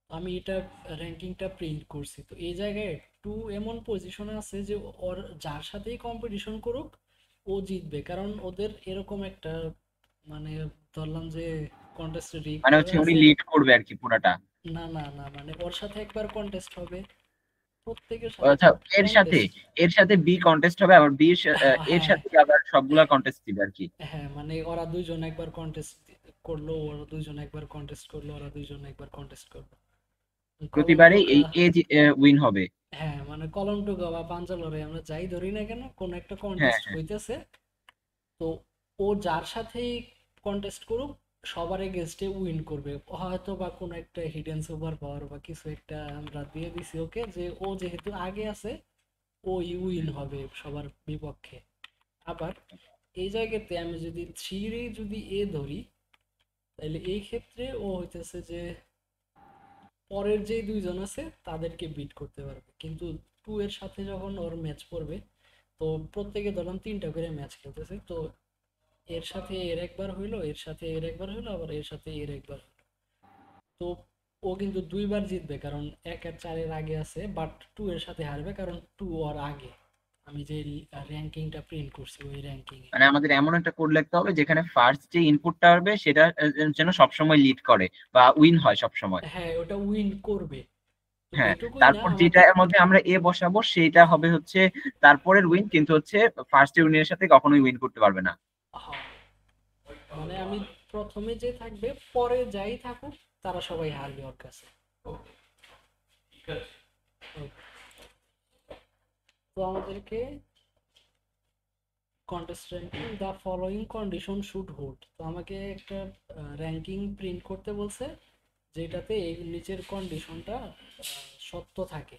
আমি এটা র্যাঙ্কিংটা প্রিন্ট করছি। তো এই জায়গায় টু এমন পজিশনে আছে যে ওর যার সাথেই কম্পিটিশন করুক ও জিতবে, কারণ ওদের এরকম একটা মানে ধরলাম যে কন্টেস্ট রিগ মানে করা হচ্ছে উনি আছে। লিড করবে আর কি পুরাটা। না না না, মানে ওর সাথে একবার কন্টেস্ট হবে, প্রত্যেকের ও সাথে আচ্ছা, এর সাথে কন্টেস্ট। বি কন্টেস্ট হবে, আবার বি এর হ্যাঁ সাথে আবার সবগুলা কন্টেস্ট দিবে আর কি। হ্যাঁ, মানে ওরা দুইজন একবার কন্টেস্ট করলো, ওরা দুইজন একবার কন্টেস্ট করলো, ওরা দুইজন একবার কন্টেস্ট করলো, কলম প্রতিবারই টোকা। এই এ উইন হবে। হ্যাঁ, মানে কলম টোকা বা পাঞ্জা লড়াই আমরা যাই ধরি না কেন, কোন একটা হ্যাঁ কন্টেস্ট হ্যাঁ। হইতেছে। তো ও যার সাথেই কন্টেস্ট করুক সবার এগেনস্টে উইন করবে। হয়তো বা কোনো একটা হিডেন সুপার পাওয়ার বা কিছু একটা আমরা দিয়ে দিছি ওকে, যে ও যেহেতু আগে আছে ওই উইন হবে সবার বিপক্ষে। আবার এই জায়গাতে আমি যদি থ্রি যদি এ ধরি, তাহলে এই ক্ষেত্রে ও হইতেছে যে পরের যে দুইজন আছে তাদেরকে বিট করতে পারবে, কিন্তু টু এর সাথে যখন ওর ম্যাচ পড়বে, তো প্রত্যেকে ধরলাম 3টা করে ম্যাচ খেলতেছে, তো এর সাথে এর একবার হইলো, এর সাথে এর একবার হইলো, আবার এর সাথে এর একবার হইলো। তো ও কিন্তু দুইবার জিতবে, কারণ 1 আর 4-এর আগে আছে, বাট টু এর সাথে হারবে কারণ টু ওর আগে। আমি যে র্যাঙ্কিংটা প্রিন্ট করছি ওই র্যাঙ্কিং এ। মানে আমাদের এমন একটা কোড লিখতে হবে যেখানে ফার্স্ট যে ইনপুটটা হবে সেটা যেন সবসময় লিড করে বা উইন হয় সবসময়। হ্যাঁ, ওটা উইন করবে। তো হ্যাঁ, এটুকুই না তারপর আমাকে। যেটার মধ্যে আমরা এ বসাবো সেইটা হবে হচ্ছে তারপরের উইন, কিন্তু হচ্ছে ফার্স্ট উইনের সাথে কখনোই উইন করতে পারবে না। হ্যাঁ, মানে আমি প্রথমে যে থাকবে পরে যাই থাকুক তারা সবাই হারবে ওর কাছে। তো আমাদেরকে contestant the following condition should hold, তো আমাকে একটা র্যাঙ্কিং প্রিন্ট করতে বলছে যেটাতে এই নিচের কন্ডিশনটা সত্য থাকে।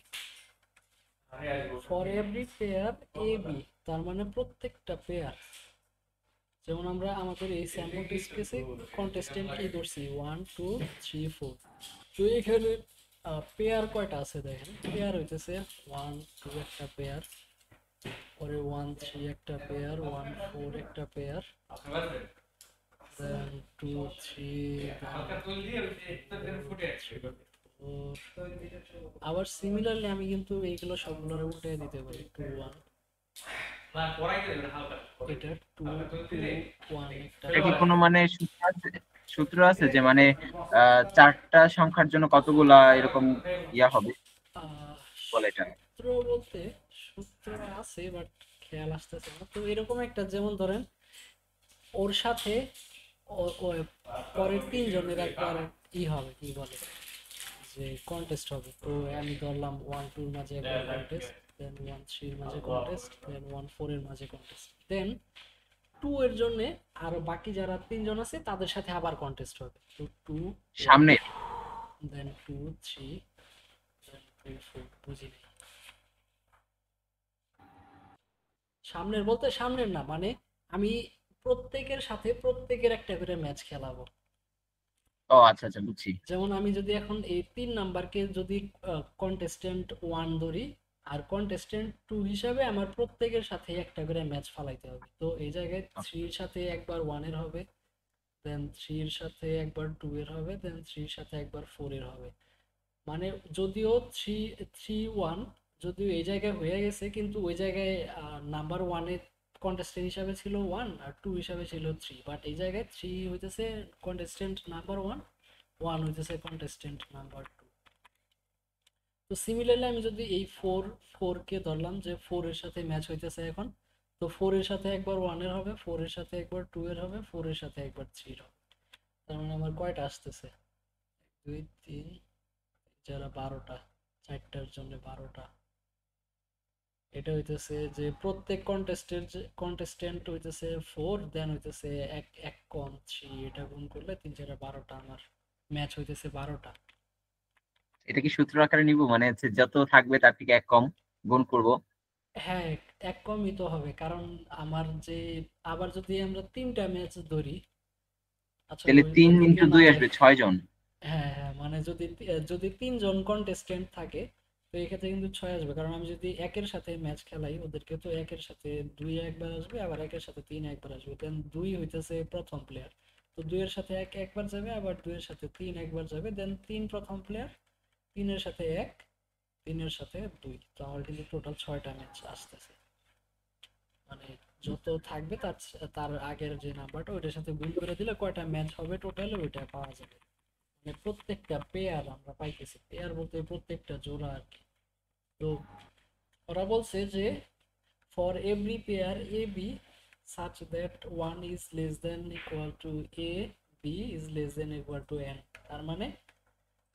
For every pair A B, তার মানে প্রত্যেকটা পেয়ার, যেমন আমরা আমাদের এই স্যাম্পল টেস্ট কেসে কন্টেস্টেন্ট কি ধরছি 1 2 3 4। তো এখানে পেয়ার কয়টা আছে দেখেন, পেয়ার হইতেছে 1 2 একটা পেয়ার, পরে 1 3 একটা পেয়ার, 1 4 একটা পেয়ার, দেন 2 3, আবার সিমিলারলি আমি কিন্তু এইগুলো সবগুলোর উল্টে দিতে পারি 2 1, এটা 2 2 1 একটা এটা কি কোনো মানে সূত্র আছে যে মানে চারটা সংখ্যার জন্য কতগুলা এরকম ইয়া হবে বলে এটা? সূত্র বলতে সূত্র আছে বাট খেয়াল আসতেছে না। তো এরকম একটা, যেমন ধরেন ওর সাথে পরের তিনজনের একবার হবে, কি বলে যে কন্টেস্ট হবে। তো আমি ধরলাম 1 2 এর মাঝে একবার কন্টেস্ট, দেন 1 3 এর মাঝে কন্টেস্ট, দেন 1 4 এর মাঝে কন্টেস্ট, দেন 2 এর জন্য আরো বাকি যারা তিনজন আছে তাদের সাথে আবার কন্টেস্ট হবে। তো 2 1 সামনে দেন 2 3 দেন 2 4। বুঝিনি। সামনের বলতে সামনের না, মানে আমি প্রত্যেকের সাথে প্রত্যেকের একটা করে ম্যাচ খেলাবো। ও আচ্ছা আচ্ছা বুঝছি। যেমন আমি যদি এখন এই 3 নাম্বারকে যদি কন্টেস্টেন্ট 1 ধরি, আর কন্টেস্টেন্ট 2 হিসাবে আমার প্রত্যেকের সাথে একটা করে ম্যাচ ফালাইতে হবে। তো এই জায়গায় 3 এর সাথে একবার 1 এর হবে, দেন 3 এর সাথে একবার 2 এর হবে, দেন 3 এর সাথে একবার 4 এর হবে। মানে যদিও 3 3 1 যদিও এই জায়গায় হয়ে গেছে, কিন্তু ওই জায়গায় নাম্বার 1 এর কন্টেস্টেন্ট হিসাবে ছিল 1 আর 2 হিসাবে ছিল 3, বাট এই জায়গায় 3 হইতেছে কন্টেস্টেন্ট নাম্বার 1, 1 হইতেছে কন্টেস্টেন্ট নাম্বার 2। তো সিমিলারলি আমি যদি এই 4 4 কে ধরলাম যে 4 এর সাথে ম্যাচ হইতেছে এখন, তো 4 এর সাথে একবার 1 এর হবে, 4 এর সাথে একবার 2 এর হবে, 4 এর সাথে একবার 3 এর হবে। তার মানে আমার কয়টা আসতেছে? 2 3, যারা 12টা, চারটার জন্য 12টা। এটা হইতেছে যে প্রত্যেক কন্টেস্টেন্ট হইতেছে 4, দেন হইতেছে এক এক কম 3, এটা গুণ করলে 3 4 12টা, আমার ম্যাচ হইতেছে 12টা। এটা কি সূত্র আকারে নিব মানে হচ্ছে যত থাকবে তার থেকে এক কম গুণ করব? হ্যাঁ, এক কমই তো হবে, কারণ আমার যে, আবার যদি আমরা 3টা ম্যাচ ধরি, আচ্ছা তাহলে তিন ওইদিকে ইন্টু না দুই যাই। আসবে 6 জন। হ্যাঁ হ্যাঁ, মানে যদি যদি 3জন কন্টেস্টেন্ট থাকে, তো এই ক্ষেত্রে কিন্তু 6 আসবে, কারণ আমি যদি একের সাথে ম্যাচ খেলাই ওদেরকে, তো একের সাথে 2 একবার আসবে, আবার একের সাথে 3 একবার আসবে, দেন 2 হইতেছে প্রথম প্লেয়ার, তো 2 এর সাথে 1 একবার যাবে, আবার 2 এর সাথে 3 একবার যাবে, দেন 3 প্রথম প্লেয়ার, 3 এর সাথে 1, 3 এর সাথে 2, তো আমার কিন্তু টোটাল 6টা ম্যাচ আসতেছে। মানে যত থাকবে তার তার আগের যে নাম্বারটা ওইটার সাথে গুণ করে দিলে কয়টা ম্যাচ হবে টোটাল ওইটা পাওয়া যাবে। মানে প্রত্যেকটা পেয়ার আমরা পাইতেছি, পেয়ার বলতে প্রত্যেকটা জোড়া আর কি। তো ওরা বলছে যে for every pair A B such that 1 is less than equal to a, b is less than equal to n। তার মানে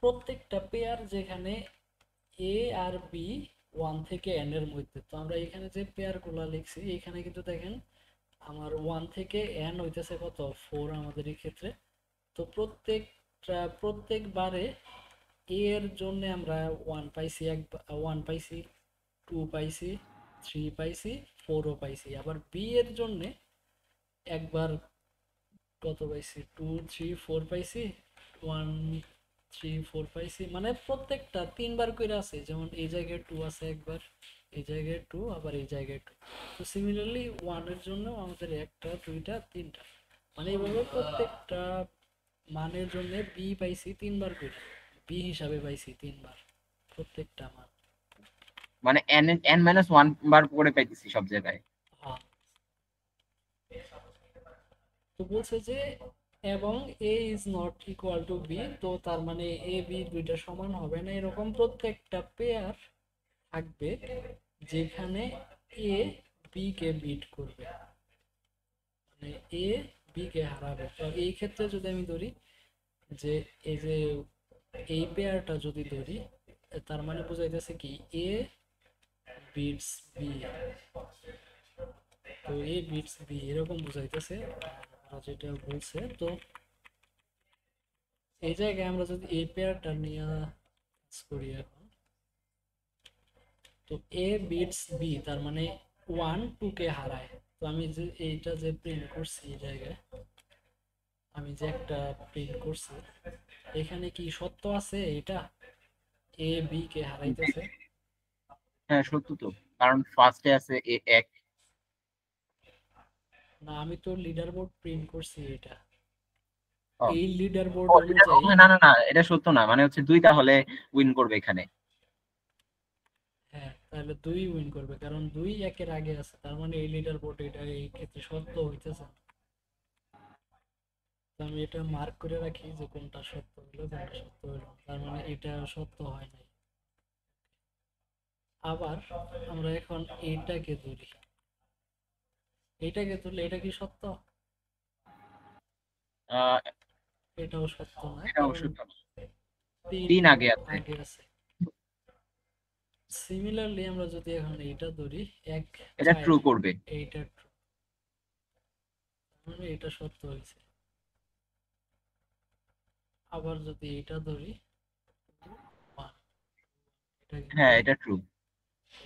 প্রত্যেকটা পেয়ার যেখানে এ আর বি 1 থেকে n এর মধ্যে, তো আমরা এখানে যে পেয়ারগুলো লিখছি এখানে কিন্তু দেখেন আমার 1 থেকে n হইতেছে কত 4 আমাদের এই ক্ষেত্রে। তো প্রত্যেকবারে এ এর জন্য আমরা 1 পাইছি, 1 পাইছি, 2 পাইছি, 3 পাইছি, 4ও পাইছি। আবার বি এর জন্য একবার কত পাইছি, 2 3 4 পাইছি, 1 3 4 পাইছি, মানে প্রত্যেকটা তিনবার করে আছে। যেমন এই জায়গায় 2 আছে একবার, এই জায়গায় 2, আবার এই জায়গায় 2। তো সিমিলারলি 1 এর জন্য আমাদের একটা দুইটা তিনটা, মানে এইভাবে প্রত্যেকটা মানের জন্য বি পাইছি তিনবার করে, বি হিসাবে পাইছি তিনবার প্রত্যেকটা মান। মানে n-1 বার করে পাইতেছি সব জায়গায়। হ্যাঁ, তো বলছে যে এবং A is not equal to B, তো তার মানে এ বি দুইটা সমান হবে না, এরকম প্রত্যেকটা পেয়ার থাকবে যেখানে এ বি কে বিট করবে, মানে এ বি কে হারাবে। তো এই ক্ষেত্রে যদি আমি ধরি যে এই যে এই পেয়ারটা যদি ধরি, তার মানে বোঝাইতেছে কি এ বিটস বি, তো এ বিটস বি এরকম বুঝাইতেছে ওরা যেটা বলছে। তো এই জায়গায় আমরা যদি এই পেয়ারটা নিয়ে করি এখন, তো এ বিটস বি তার মানে 1 2 কে হারায়। তো আমি যে এইটা যে প্রিন্ট করছি এই জায়গায়, আমি যে একটা প্রিন্ট করছি, এখানে কি সত্য আছে এটা এ বি কে হারাইতেছে? হ্যাঁ সত্য তো, কারণ ফার্স্টে আছে এক। না, আমি তো লিডার বোর্ড প্রিন্ট করছি এটা। ও এই লিডার বোর্ড ও অনুযায়ী। না না না, এটা সত্য না, মানে হচ্ছে 2 তাহলে উইন করবে এখানে। হ্যাঁ, তাহলে 2 উইন করবে, কারণ 2 একের আগে আছে, তার মানে এই লিডার বোর্ড এটা এই ক্ষেত্রে সত্য হইতেছে না। তো আমি এটা মার্ক করে রাখি যে কোনটা সত্য হলো কোনটা সত্য হলো, তার মানে এটা সত্য হয় নাই। আবার আমরা এখন এইটাকে ধরি, এইটাকে ধরলে এটা কি সত্য? আহ, এটাও সত্য না, এটা কারণ অবশ্য 3 3 আগে আছে। আগে আছে। সিমিলারলি আমরা যদি এখন এইটা ধরি, এক এটা 4, ট্রু করবে। এইটা true, মানে এটা সত্য হয়েছে। আবার যদি এইটা ধরি 1, এটা হ্যাঁ কিন্তু এটা ট্রু।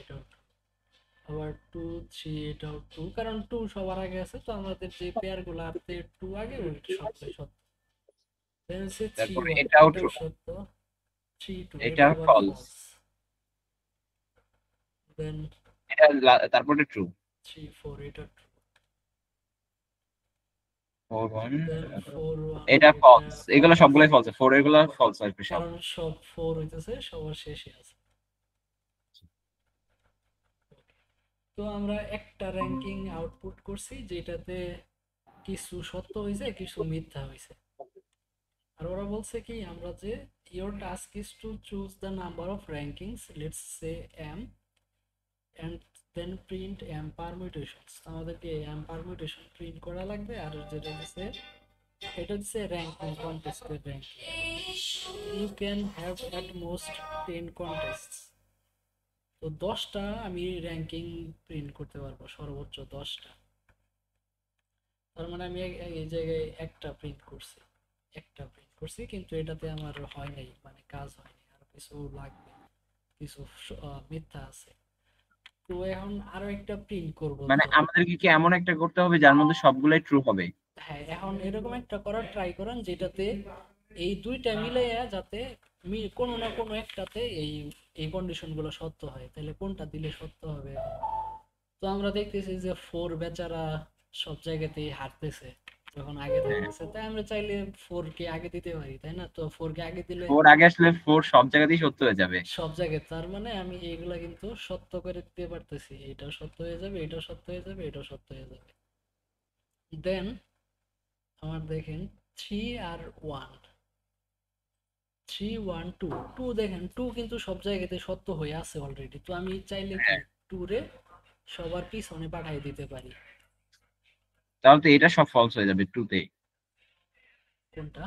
এটাও true। আবার 2 3 এটাও 2, কারণ 2 সবার আগে আছে, তো আমাদের যে পেয়ার গুলো আছে 2 আগে ওই সবটাই সত্য। দেন সে 3 তারপরে 1, এটাও ট্রু, এটাও সত্য। 3 2 এটা এটা আবার ফলস, ফলস। দেন এটা তারপরে ট্রু। 3 4 এটা ট্রু। 4 1, দেন 4 1 এটা এটা ফলস, এগুলো ফলস, সবগুলোই ফলস, 4 এগুলো ফলস আসবে সব। কারণ সব 4 হইতেছে সবার শেষে আছে। তো আমরা একটা র্যাঙ্কিং আউটপুট করছি যেটাতে কিছু সত্য হয়েছে কিছু মিথ্যা হয়েছে। আর ওরা বলছে কি আমরা যে your task is to choose the number of rankings, let's say m, and then print m permutations। আমাদেরকে m permutation প্রিন্ট করা লাগবে। আর যেটা হচ্ছে এটা হচ্ছে র্যাঙ্কিং, কন্টেস্টের ranking. You can have at most 10 contests. তো 10টা আমি র্যাঙ্কিং প্রিন্ট করতে পারবো, সর্বোচ্চ 10টা। তার মানে আমি এই জায়গায় একটা প্রিন্ট করছি, কিন্তু এটাতে আমার হয় নাই, মানে কাজ হয়নি, আরো কিছু লাগবে, কিছু মিথ্যা আছে। তো এখন আরো একটা প্রিন্ট করব। মানে তো আমাদেরকে কি এমন একটা করতে হবে যার মধ্যে সবগুলাই ট্রু হবে? হ্যাঁ, এখন এরকম একটা করার ট্রাই করেন যেটাতে এই দুইটা মিলাইয়া যাতে কোনো না কোনো একটাতে এই এই কন্ডিশন গুলো সত্য হয়, তাহলে কোনটা দিলে সত্য হবে এখন? তো আমরা দেখতেছি যে 4 বেচারা সব জায়গাতেই হারতেছে, যখন আগে হ্যাঁ, থাকতেছে, তাই আমরা চাইলে 4 কে আগে দিতে পারি, তাই না? তো 4 কে আগে দিলে 4 আগে আসলে 4 সব জায়গাতেই সত্য হয়ে যাবে। সব জায়গায়, তার মানে আমি এইগুলা কিন্তু সত্য করে দিতে পারতেছি, এটাও সত্য হয়ে যাবে, এটাও সত্য হয়ে যাবে, এটাও সত্য হয়ে যাবে। দেন আমার দেখেন 3 আর 1, 3 1 2, 2 দেখেন 2 কিন্তু সব জায়গাতে সত্য হয়ে আছে অলরেডি, তো আমি চাইলে কি হ্যাঁ, 2 রে সবার পিছনে পাঠিয়ে দিতে পারি। তাহলে তো এটা সব ফলস হয়ে যাবে 2 তে। কোনটা?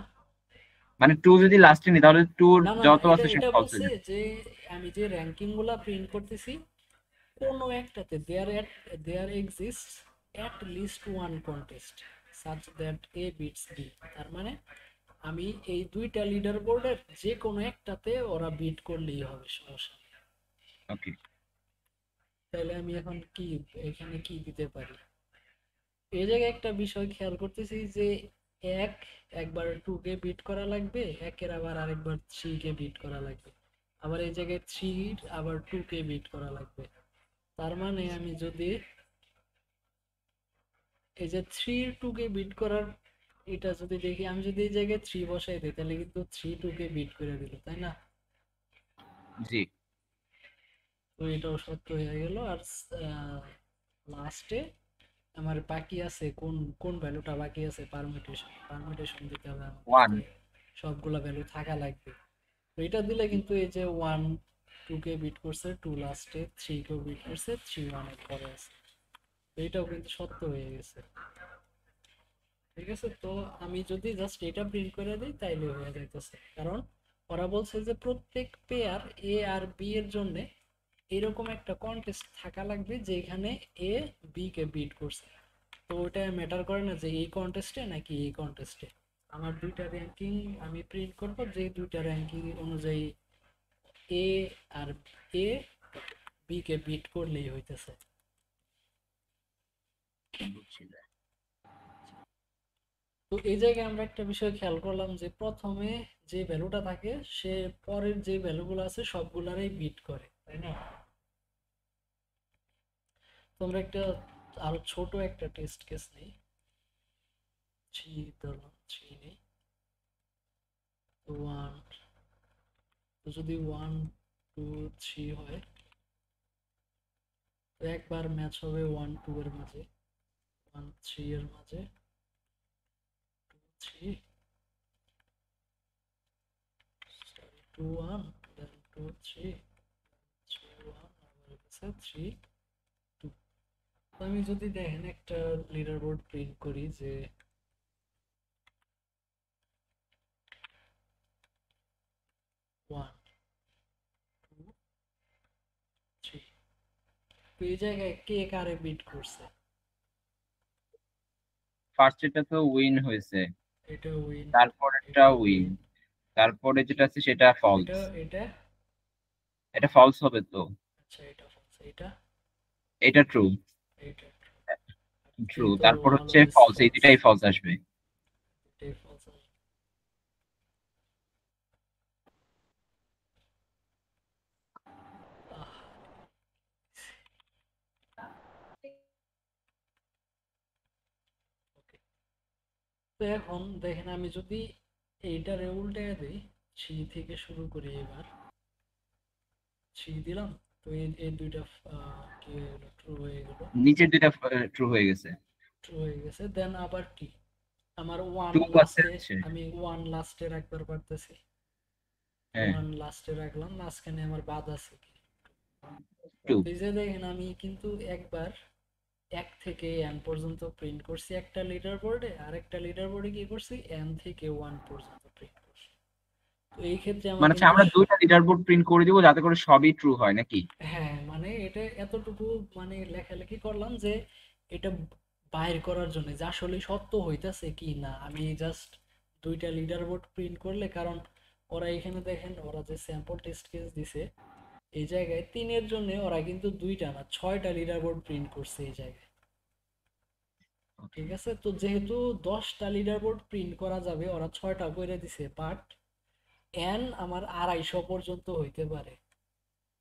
মানে 2 যদি লাস্টে নি তাহলে 2 না না না, যত এটা আছে সব এটা ফলস বলছে হয়ে যাবে। যে আমি যে র্যাঙ্কিং গুলা প্রিন্ট করতেছি কোনো একটাতে there exist at least one contest such that A beats B. তার মানে আমি এই দুইটা লিডার বোর্ডের যে কোনো একটাতে ওরা বিট করলেই হবে, সমস্যা নেই। ওকে। তাহলে আমি এখন কি এখানে কি দিতে পারি? এই জায়গায় একটা বিষয় খেয়াল করতেছি যে এক একবার 2 কে বিট করা লাগবে, একের আবার আরেকবার 3 কে বিট করা লাগবে, আবার এই জায়গায় 3 আবার 2 কে বিট করা লাগবে। তার মানে আমি যদি এই যে 3 2 কে বিট করার এটা যদি দেখি, আমি যদি এই জায়গায় 3 বসাই দিই তাহলে কিন্তু 3 2 কে বিট করে দিল, তাই না? জি। তো এটাও সত্য হয়ে গেল। আর লাস্টে আমার বাকি আছে কোন কোন ভ্যালুটা বাকি আছে, পারমিটেশন দিতে হবে আমাকে, 1। যে সবগুলা ভ্যালু থাকা লাগবে। তো এটা দিলে কিন্তু এই যে 1 2 কে বিট করছে, 2 লাস্টে 3 কেও বিট করছে, 3 1 এর পরে আছে। তো এটাও কিন্তু সত্য হয়ে গেছে। ঠিক আছে, তো আমি যদি জাস্ট এটা প্রিন্ট করে দিই তাইলে হয়ে যাইতেছে, কারণ ওরা বলছে যে প্রত্যেক পেয়ার এ আর বি এর জন্য এরকম একটা কন্টেস্ট থাকা লাগবে যেখানে এ বি কে বিট করছে। তো ওটা ম্যাটার করে না যে এই কন্টেস্টে নাকি এই কন্টেস্টে, আমার দুইটা র্যাঙ্কিং আমি প্রিন্ট করব, যে দুইটা র্যাঙ্কিং অনুযায়ী এ আর এ বি কে বিট করলেই হইতেছে। বুঝছি। তো এই জায়গায় আমরা একটা বিষয় খেয়াল করলাম যে প্রথমে যে ভ্যালুটা থাকে সে পরের যে ভ্যালুগুলো আছে সবগুলারই বিট করে, তাই না? তো আমরা একটা আরো ছোট একটা টেস্ট কেস নেই, থ্রি ধরলাম, থ্রি নেই। তো 1, তো যদি 1 2 3 হয় তো একবার ম্যাচ হবে 1 2 এর মাঝে, 1 3 এর মাঝে, 2 3, sorry 2 1, then 2 3, 3 1, আবার হচ্ছে 3 2। তো আমি যদি দেখেন একটা লিডার বোর্ড প্রিন্ট করি যে 1 2 3, তো এই জায়গায় কে কারে বিট করছে? ফার্স্ট এটা তো উইন হয়েছে, এটা উইন, তারপর এটা এটা উইন, উইন, তারপরে যেটা আছে সেটা ফলস। এটা এটা এটা ফলস হবে তো। আচ্ছা এটা ফলস, এটা এটা ট্রু। এটা ট্রু, যেহেতু তারপর হচ্ছে অলওয়েজ ফলস, এই ফলস, দুটাই ফলস আসবে। এটাই ফলস। তো এখন দেখেন আমি যদি এইটারে উল্টে দিই, 3 থেকে শুরু করি, এবার 3 দিলাম, তো এই দুইটা কি হলো, ট্রু হয়ে গেল, নিচের দুইটা ট্রু হয়ে গেছে। ট্রু হয়ে গেছে। দেন আবার কি, আমার ওয়ান টু আছে লাস্টে, হচ্ছে। আমি ওয়ান লাস্টে রাখবার পারতেছি, হ্যাঁ, ওয়ান লাস্টে রাখলাম, মাঝখানে আমার বাদ আছে কি, টু। এই যে দেখেন আমি কিন্তু একবার 1 থেকে n পর্যন্ত প্রিন্ট করছি একটা লিডার বোর্ডে, আর একটা লিডার বোর্ডে কি করছি, n থেকে 1 পর্যন্ত প্রিন্ট করছি। তো এই ক্ষেত্রে আমার মানে হচ্ছে কিন্তু আমরা দুইটা লিডার বোর্ড প্রিন্ট করে দিব যাতে করে সবই ট্রু হয় নাকি? হ্যাঁ মানে এটা এতটুকু মানে লেখালেখি করলাম যে এটা বাইর করার জন্য যে আসলে সত্য হইতাছে কি না। আমি জাস্ট দুইটা লিডার বোর্ড প্রিন্ট করলে, কারণ ওরা এখানে দেখেন ওরা যে স্যাম্পল টেস্ট কেস দিছে এই জায়গায় 3 এর জন্য ওরা কিন্তু দুইটা না 6টা লিডার বোর্ড প্রিন্ট করছে এই জায়গায়। ঠিক আছে, তো যেহেতু 10টা লিডার বোর্ড প্রিন্ট করা যাবে, ওরা 6টা করে দিছে, বাট এন আমার 250 পর্যন্ত হইতে পারে।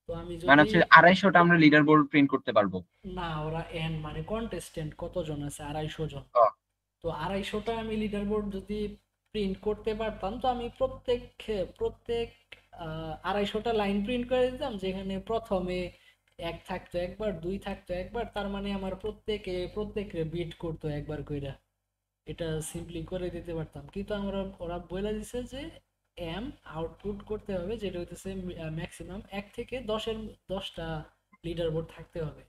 তো আমি মানে যদি, হচ্ছে 250টা আমরা লিডার বোর্ড প্রিন্ট করতে পারবো। না ওরা এন মানে কন্টেস্টেন্ট কতজন আছে, 250 জন। ও, তো 250টা আমি লিডার বোর্ড যদি প্রিন্ট করতে পারতাম, তো আমি প্রত্যেক প্রত্যেক 250টা লাইন প্রিন্ট করে দিতাম, যেখানে প্রথমে 1 থাকতো একবার, 2 থাকতো একবার, তার মানে আমার প্রত্যেকে বিট করতো একবার কইরা। এটা সিম্পলি করে দিতে পারতাম, কিন্তু আমরা ওরা বলে দিছে যে এম আউটপুট করতে হবে, যেটা হইতেছে ম্যাক্সিমাম 1 থেকে 10টা লিডার বোর্ড থাকতে হবে।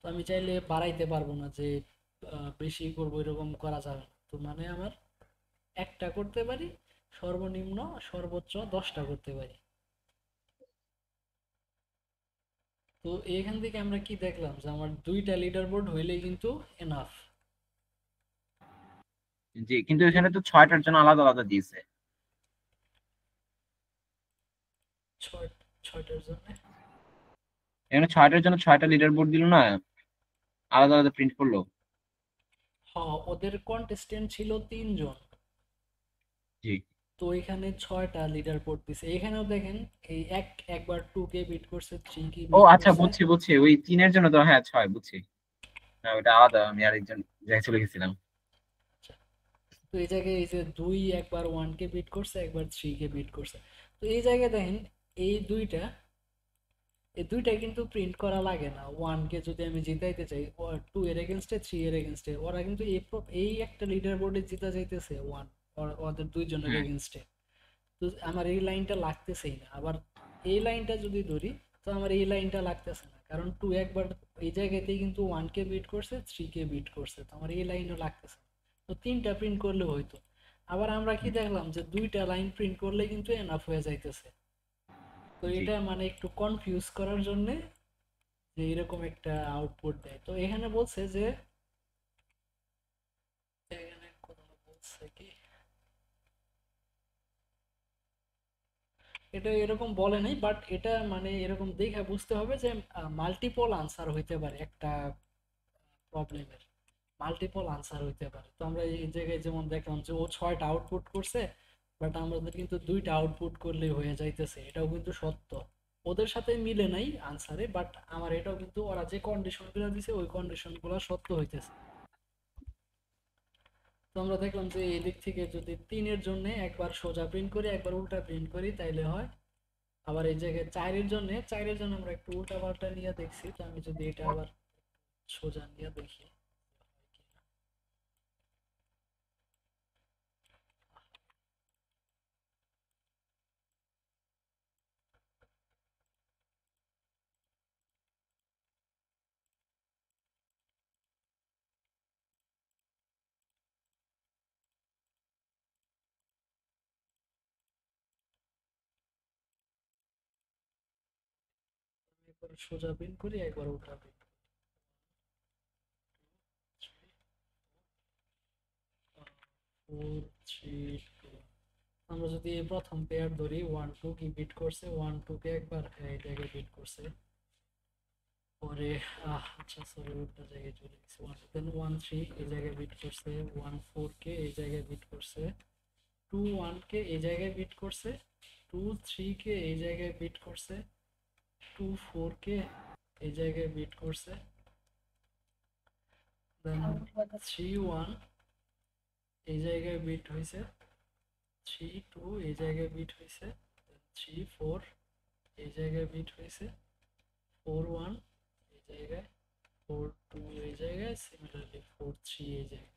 তো আমি চাইলে বাড়াইতে পারবো না যে বেশি করবো, এরকম করা যাবে না। তো মানে আমার একটা করতে পারি, সর্বনিম্ন সর্বোচ্চ 10টা করতে পারি। তো এখান থেকে আমরা কি দেখলাম যে আমার দুইটা লিডার বোর্ড হইলেই কিন্তু এনাফ। জি, কিন্তু এখানে তো 6টার জন্য আলাদা আলাদা দিয়েছে। ছয়, 6টার জন্য। এখানে 6টার জন্য 6টা লিডার বোর্ড দিল না, আলাদা আলাদা প্রিন্ট করলো। হ্যাঁ ওদের কন্টেস্টেন্ট ছিল 3 জন, জি। তো এখানে 6টা লিডার বোর্ড দিছে। এখানেও দেখেন এই একবার 2 কে বিট করছে, 3 কে ও বিট আচ্ছা, করছে। বুঝছি বুঝছি, ওই 3-এর জন্য তো, হ্যাঁ 6 বুঝছি। হ্যাঁ, ওটা আলাদা, আমি আরেকজন জায়গায় চলে গেছিলাম। আচ্ছা, তো এই জায়গায় এই যে 2 একবার 1 কে বিট করছে, একবার 3 কে বিট করছে। তো এই জায়গায় দেখেন এই দুইটা, এই দুইটাই কিন্তু প্রিন্ট করা লাগে না। 1 কে যদি আমি জিতাইতে চাই 2 এর এগেইনস্টে, 3 এর এগেইনস্টে, ওরা কিন্তু এই একটা লিডার বোর্ডে জিতা যাইতেছে 1, ওদের দুইজনের হুম। এগেইনস্টে। তো আমার এই লাইনটা লাগতেছেই না। আবার এই লাইনটা যদি ধরি, তো আমার এই লাইনটা লাগতেছে না, কারণ 2 একবার এই জায়গাতেই কিন্তু 1 কে বিট করছে, 3 কে বিট করছে, তো আমার এই লাইনও লাগতেছে না। তো 3টা প্রিন্ট করলে হইতো। আবার আমরা কি দেখলাম যে 2টা লাইন প্রিন্ট করলে কিন্তু এনাফ হয়ে যাইতেছে। তো জি। এটা মানে একটু কনফিউজ করার জন্য যে এরকম একটা আউটপুট দেয়। তো এখানে বলছে যে, এখানে কোথাও বলছে কি, এটা এরকম বলে নাই, বাট এটা মানে এরকম দেখে বুঝতে হবে যে মাল্টিপল আনসার হইতে পারে একটা প্রবলেমের, মাল্টিপল আনসার হইতে পারে। তো আমরা এই জায়গায় যেমন দেখলাম যে ও 6টা আউটপুট করছে, বাট আমাদের কিন্তু 2টা আউটপুট করলেই হয়ে যাইতেছে, এটাও কিন্তু সত্য। ওদের সাথে মিলে নাই আনসারে, বাট আমার এটাও কিন্তু ওরা যে কন্ডিশন গুলো দিছে ওই কন্ডিশন গুলো সত্য হইতেছে। তো আমরা দেখলাম যে এই দিক থেকে যদি 3-এর জন্য একবার সোজা প্রিন্ট করি একবার উল্টা প্রিন্ট করি তাইলে হয়। আবার এই জায়গায় 4-এর জন্য আমরা একটু উল্টা পাল্টা নিয়ে দেখছি। তো আমি যদি এটা আবার সোজা নিয়ে দেখি, একবার সোজা প্রিন্ট করি একবার উল্টা প্রিন্ট ফোর থ্রি টু। আমরা যদি এই প্রথম পেয়ার ধরি 1 2 কি বিট করছে, 1 2 কে একবার এই জায়গায় বিট করছে। পরে আচ্ছা সরি উল্টা জায়গায় চলে গেছে। 1 3 এই জায়গায় বিট করছে, 1 4 কে এই জায়গায় বিট করছে, 2 1 কে এই জায়গায় বিট করছে, 2 3 কে এই জায়গায় বিট করছে, 2 4 কে এই জায়গায় বিট করছে, দেন 3 1 এই জায়গায় বিট হয়েছে, 3 2 এই জায়গায় বিট হয়েছে, 3 4 এই জায়গায় বিট হয়েছে, 4 1 এই জায়গায়, 4 2 এই জায়গায়, সিমিলারলি 4 3 এই জায়গায়।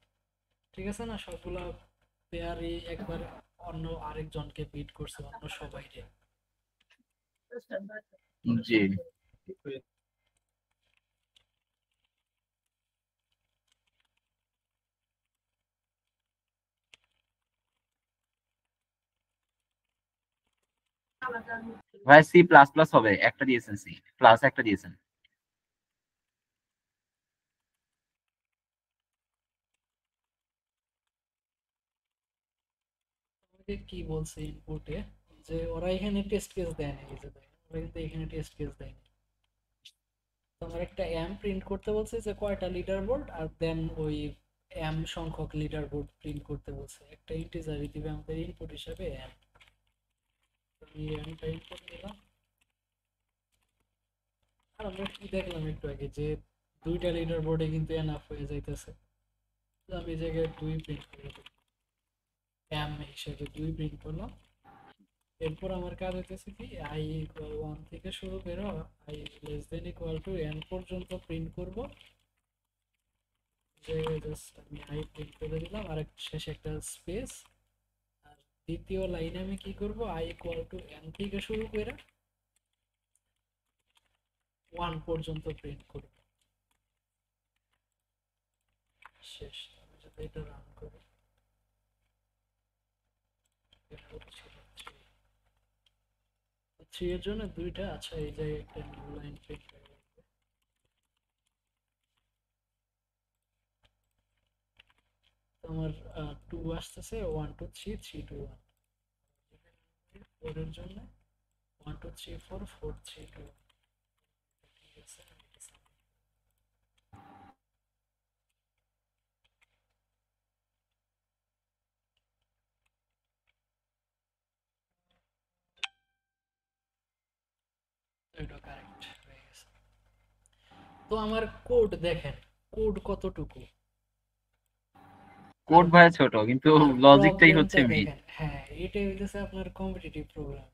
ঠিক আছে না? সবগুলা পেয়ারই একবার অন্য আরেকজনকে বিট করছে, অন্য সবাইকে। জি ভাই, সি প্লাস প্লাস হবে, একটা দিয়েছেন, সি প্লাস একটা দিয়েছেন। আমাকে কি বলছে ইনপুটে, যে ওরা এখানে টেস্ট কেস দেয় না, এই যে দেখেন, ওরা কিন্তু এখানে টেস্ট কেস দেয় না। তো আমার একটা এম প্রিন্ট করতে বলছে যে কয়টা লিডার বোর্ড, আর দেন ওই এম সংখ্যক লিডার বোর্ড প্রিন্ট করতে বলছে। একটা ইন্টিজারই দিবে আমাদের ইনপুট হিসাবে এম। আমি এমটা ইনপুট নিলাম। আর আমরা কি দেখলাম একটু আগে যে দুইটা লিডার বোর্ডে কিন্তু এনাফ হয়ে যাইতেছে। তো আমি এই জায়গায় 2 প্রিন্ট করে দিই, এম হিসেবে 2 প্রিন্ট করলাম। এরপর আমার কাজ হইতেছে কি, আই ইকুয়াল 1 থেকে শুরু করে I less than equal two N পর্যন্ত প্রিন্ট করব। যে জাস্ট আমি আই প্রিন্ট করে দিলাম, আর শেষে একটা স্পেস। আর দ্বিতীয় লাইনে আমি কি করব, আই ইকুয়াল টু এন থেকে শুরু করে 1 পর্যন্ত প্রিন্ট করব। শেষ। আমি যদি এটা রান করি, এটা হচ্ছিল 3 এর জন্য দুইটা। আচ্ছা এই জায়গায় একটা নিউ লাইন প্রিন্ট হয়ে গেল। আমার 2 আসতেছে, 1 2 3 3 2 1। 4 এর জন্য 1 2 3 4 4 3 2। ঠিক আছে, এটা কারেক্ট হয়ে গেছে। তো আমার কোড দেখেন, কোড কতটুকু, আর কোড ভাই ছোট, কিন্তু আর লজিকটাই হচ্ছে প্রবলেমটা মেইন। দেখেন। হ্যাঁ, এটাই হইতেছে আপনার কম্পিটিটিভ প্রোগ্রাম।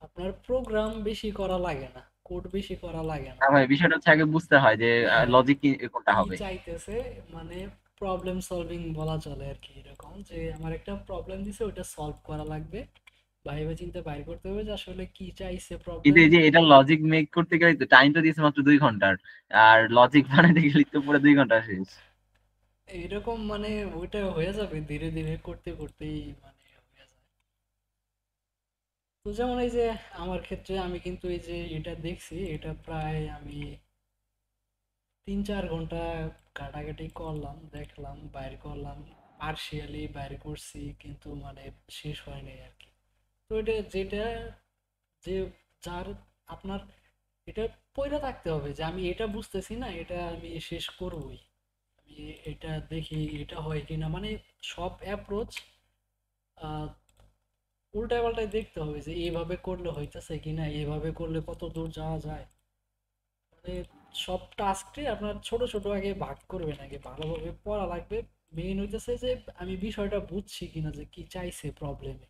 আপনার প্রোগ্রাম বেশি করা লাগে না, কোড বেশি করা লাগে না। না ভাই, বিষয়টা হচ্ছে আগে বুঝতে হয় যে হ্যাঁ, লজিক কোনটা কি হবে। চাইতেছে, মানে প্রবলেম সলভিং বলা চলে আর কি। এরকম যে আমার একটা প্রবলেম দিছে, ওটা সলভ করা লাগবে, ভাইবা চিন্তা বাইর করতে হবে যে আসলে কি চাইছে কিন্তু এই প্রবলেমে। যে এটা লজিক মেক করতে গেলে তো টাইম তো দিয়েছে মাত্র 2 ঘন্টার, আর লজিক বানাতে গেলে তো পুরো 2 ঘন্টা শেষ। এইরকম মানে ওইটা হয়ে যাবে ধীরে ধীরে করতে করতেই, মানে হয়ে যায়। তো যেমন এই যে আমার ক্ষেত্রে আমি কিন্তু এই যে এটা দেখছি, এটা প্রায় আমি 3-4 ঘন্টা কাটাকাটি করলাম, দেখলাম, বাইর করলাম, পার্শিয়ালি বাইর করছি, কিন্তু মানে শেষ হয়নি আর কি। তো এটা যেটা, যে যার আপনার এটা পইরা থাকতে হবে যে আমি এটা বুঝতেছি না, এটা আমি শেষ করবই, আমি এটা দেখি এটা হয় কিনা, মানে সব অ্যাপ্রোচ উল্টায় পাল্টায় দেখতে হবে যে এইভাবে করলে হইতেছে কিনা, এইভাবে করলে কত দূর যাওয়া যায়। মানে সব টাস্কটি আপনার ছোট ছোট আগে ভাগ করবেন, আগে ভালোভাবে পড়া লাগবে, মেইন হইতেছে যে আমি বিষয়টা বুঝছি কিনা যে কি চাইছে প্রবলেমে।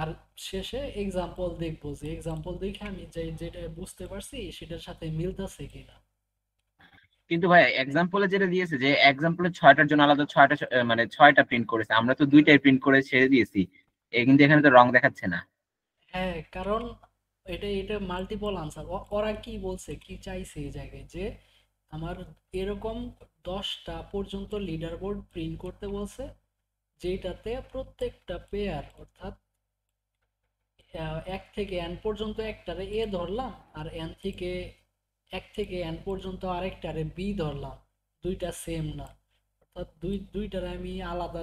আর শেষে এক্সাম্পল দেখবো, যে এক্সাম্পল দেখে আমি যে যেটা বুঝতে পারছি সেটার সাথে মিলতেছে কিনা। কিন্তু ভাই এক্সাম্পলে যেটা দিয়েছে যে এক্সাম্পলে 6টার জন্য আলাদা 6টা মানে 6টা প্রিন্ট করেছে, আমরা তো 2টাই প্রিন্ট করে ছেড়ে দিয়েছি। কিন্তু এখানে তো রং দেখাচ্ছে না। হ্যাঁ, কারণ এটা মাল্টিপল আনসার। ওরা কি বলছে, কি চাইছে এই জায়গায়, যে আমার এরকম 10টা পর্যন্ত লিডার বোর্ড প্রিন্ট করতে বলছে, যেটাতে প্রত্যেকটা পেয়ার অর্থাৎ 1 থেকে n পর্যন্ত একটারে এ ধরলাম, আর এক থেকে n পর্যন্ত আরেকটারে বি ধরলাম, দুইটা সেম না, অর্থাৎ দুইটারে আমি আলাদা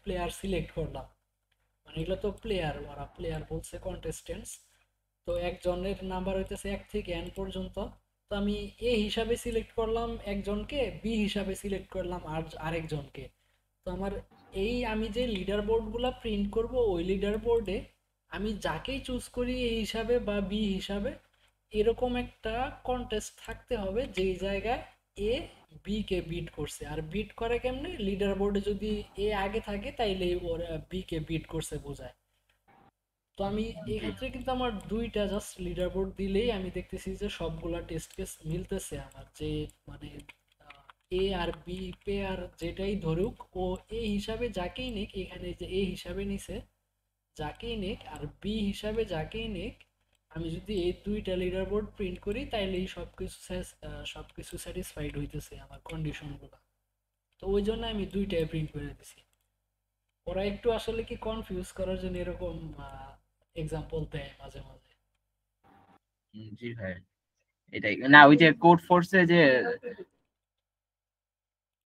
প্লেয়ার সিলেক্ট করলাম। মানে এগুলো তো প্লেয়ার, ওরা প্লেয়ার বলছে কন্টেস্টেন্টস। তো একজনের নাম্বার হইতেছে 1 থেকে n পর্যন্ত। তো আমি এ হিসাবে সিলেক্ট করলাম একজনকে, বি হিসাবে সিলেক্ট করলাম আর আরেকজনকে। তো আমার আমি যে লিডার বোর্ডগুলো প্রিন্ট করব, ওই লিডার বোর্ডে আমি যাকেই চুজ করি এ হিসাবে বা বি হিসাবে, এরকম একটা কন্টেস্ট থাকতে হবে যেই জায়গায় এ বি কে বিট করছে। আর বিট করে কেমনে, লিডার বোর্ডে যদি এ আগে থাকে তাইলে ওরা বি কে বিট করছে বোঝায়। তো আমি এই জি। ক্ষেত্রে কিন্তু আমার দুইটা জাস্ট লিডার বোর্ড দিলেই আমি দেখতেছি যে সবগুলা টেস্ট কেস মিলতেছে আমার, যে মানে এ আর বি পেয়ার যেটাই ধরুক, ও এ হিসাবে যাকেই নিক, এখানে যে এ হিসাবে নিছে যাকেই নিক আর বি হিসাবে যাকেই নিক, আমি যদি এই দুইটা লিডার বোর্ড প্রিন্ট করি তাইলেই সবকিছু স্যাটিসফাইড হইতেছে আমার কন্ডিশনগুলো। তো ওই জন্য আমি দুইটাই প্রিন্ট করে দিছি। ওরা একটু আসলে কি কনফিউজ করার জন্য এরকম এক্সাম্পল দেয় মাঝে মাঝে। জি ভাই, এটাই না, ওই যে কোড ফোর্সে যে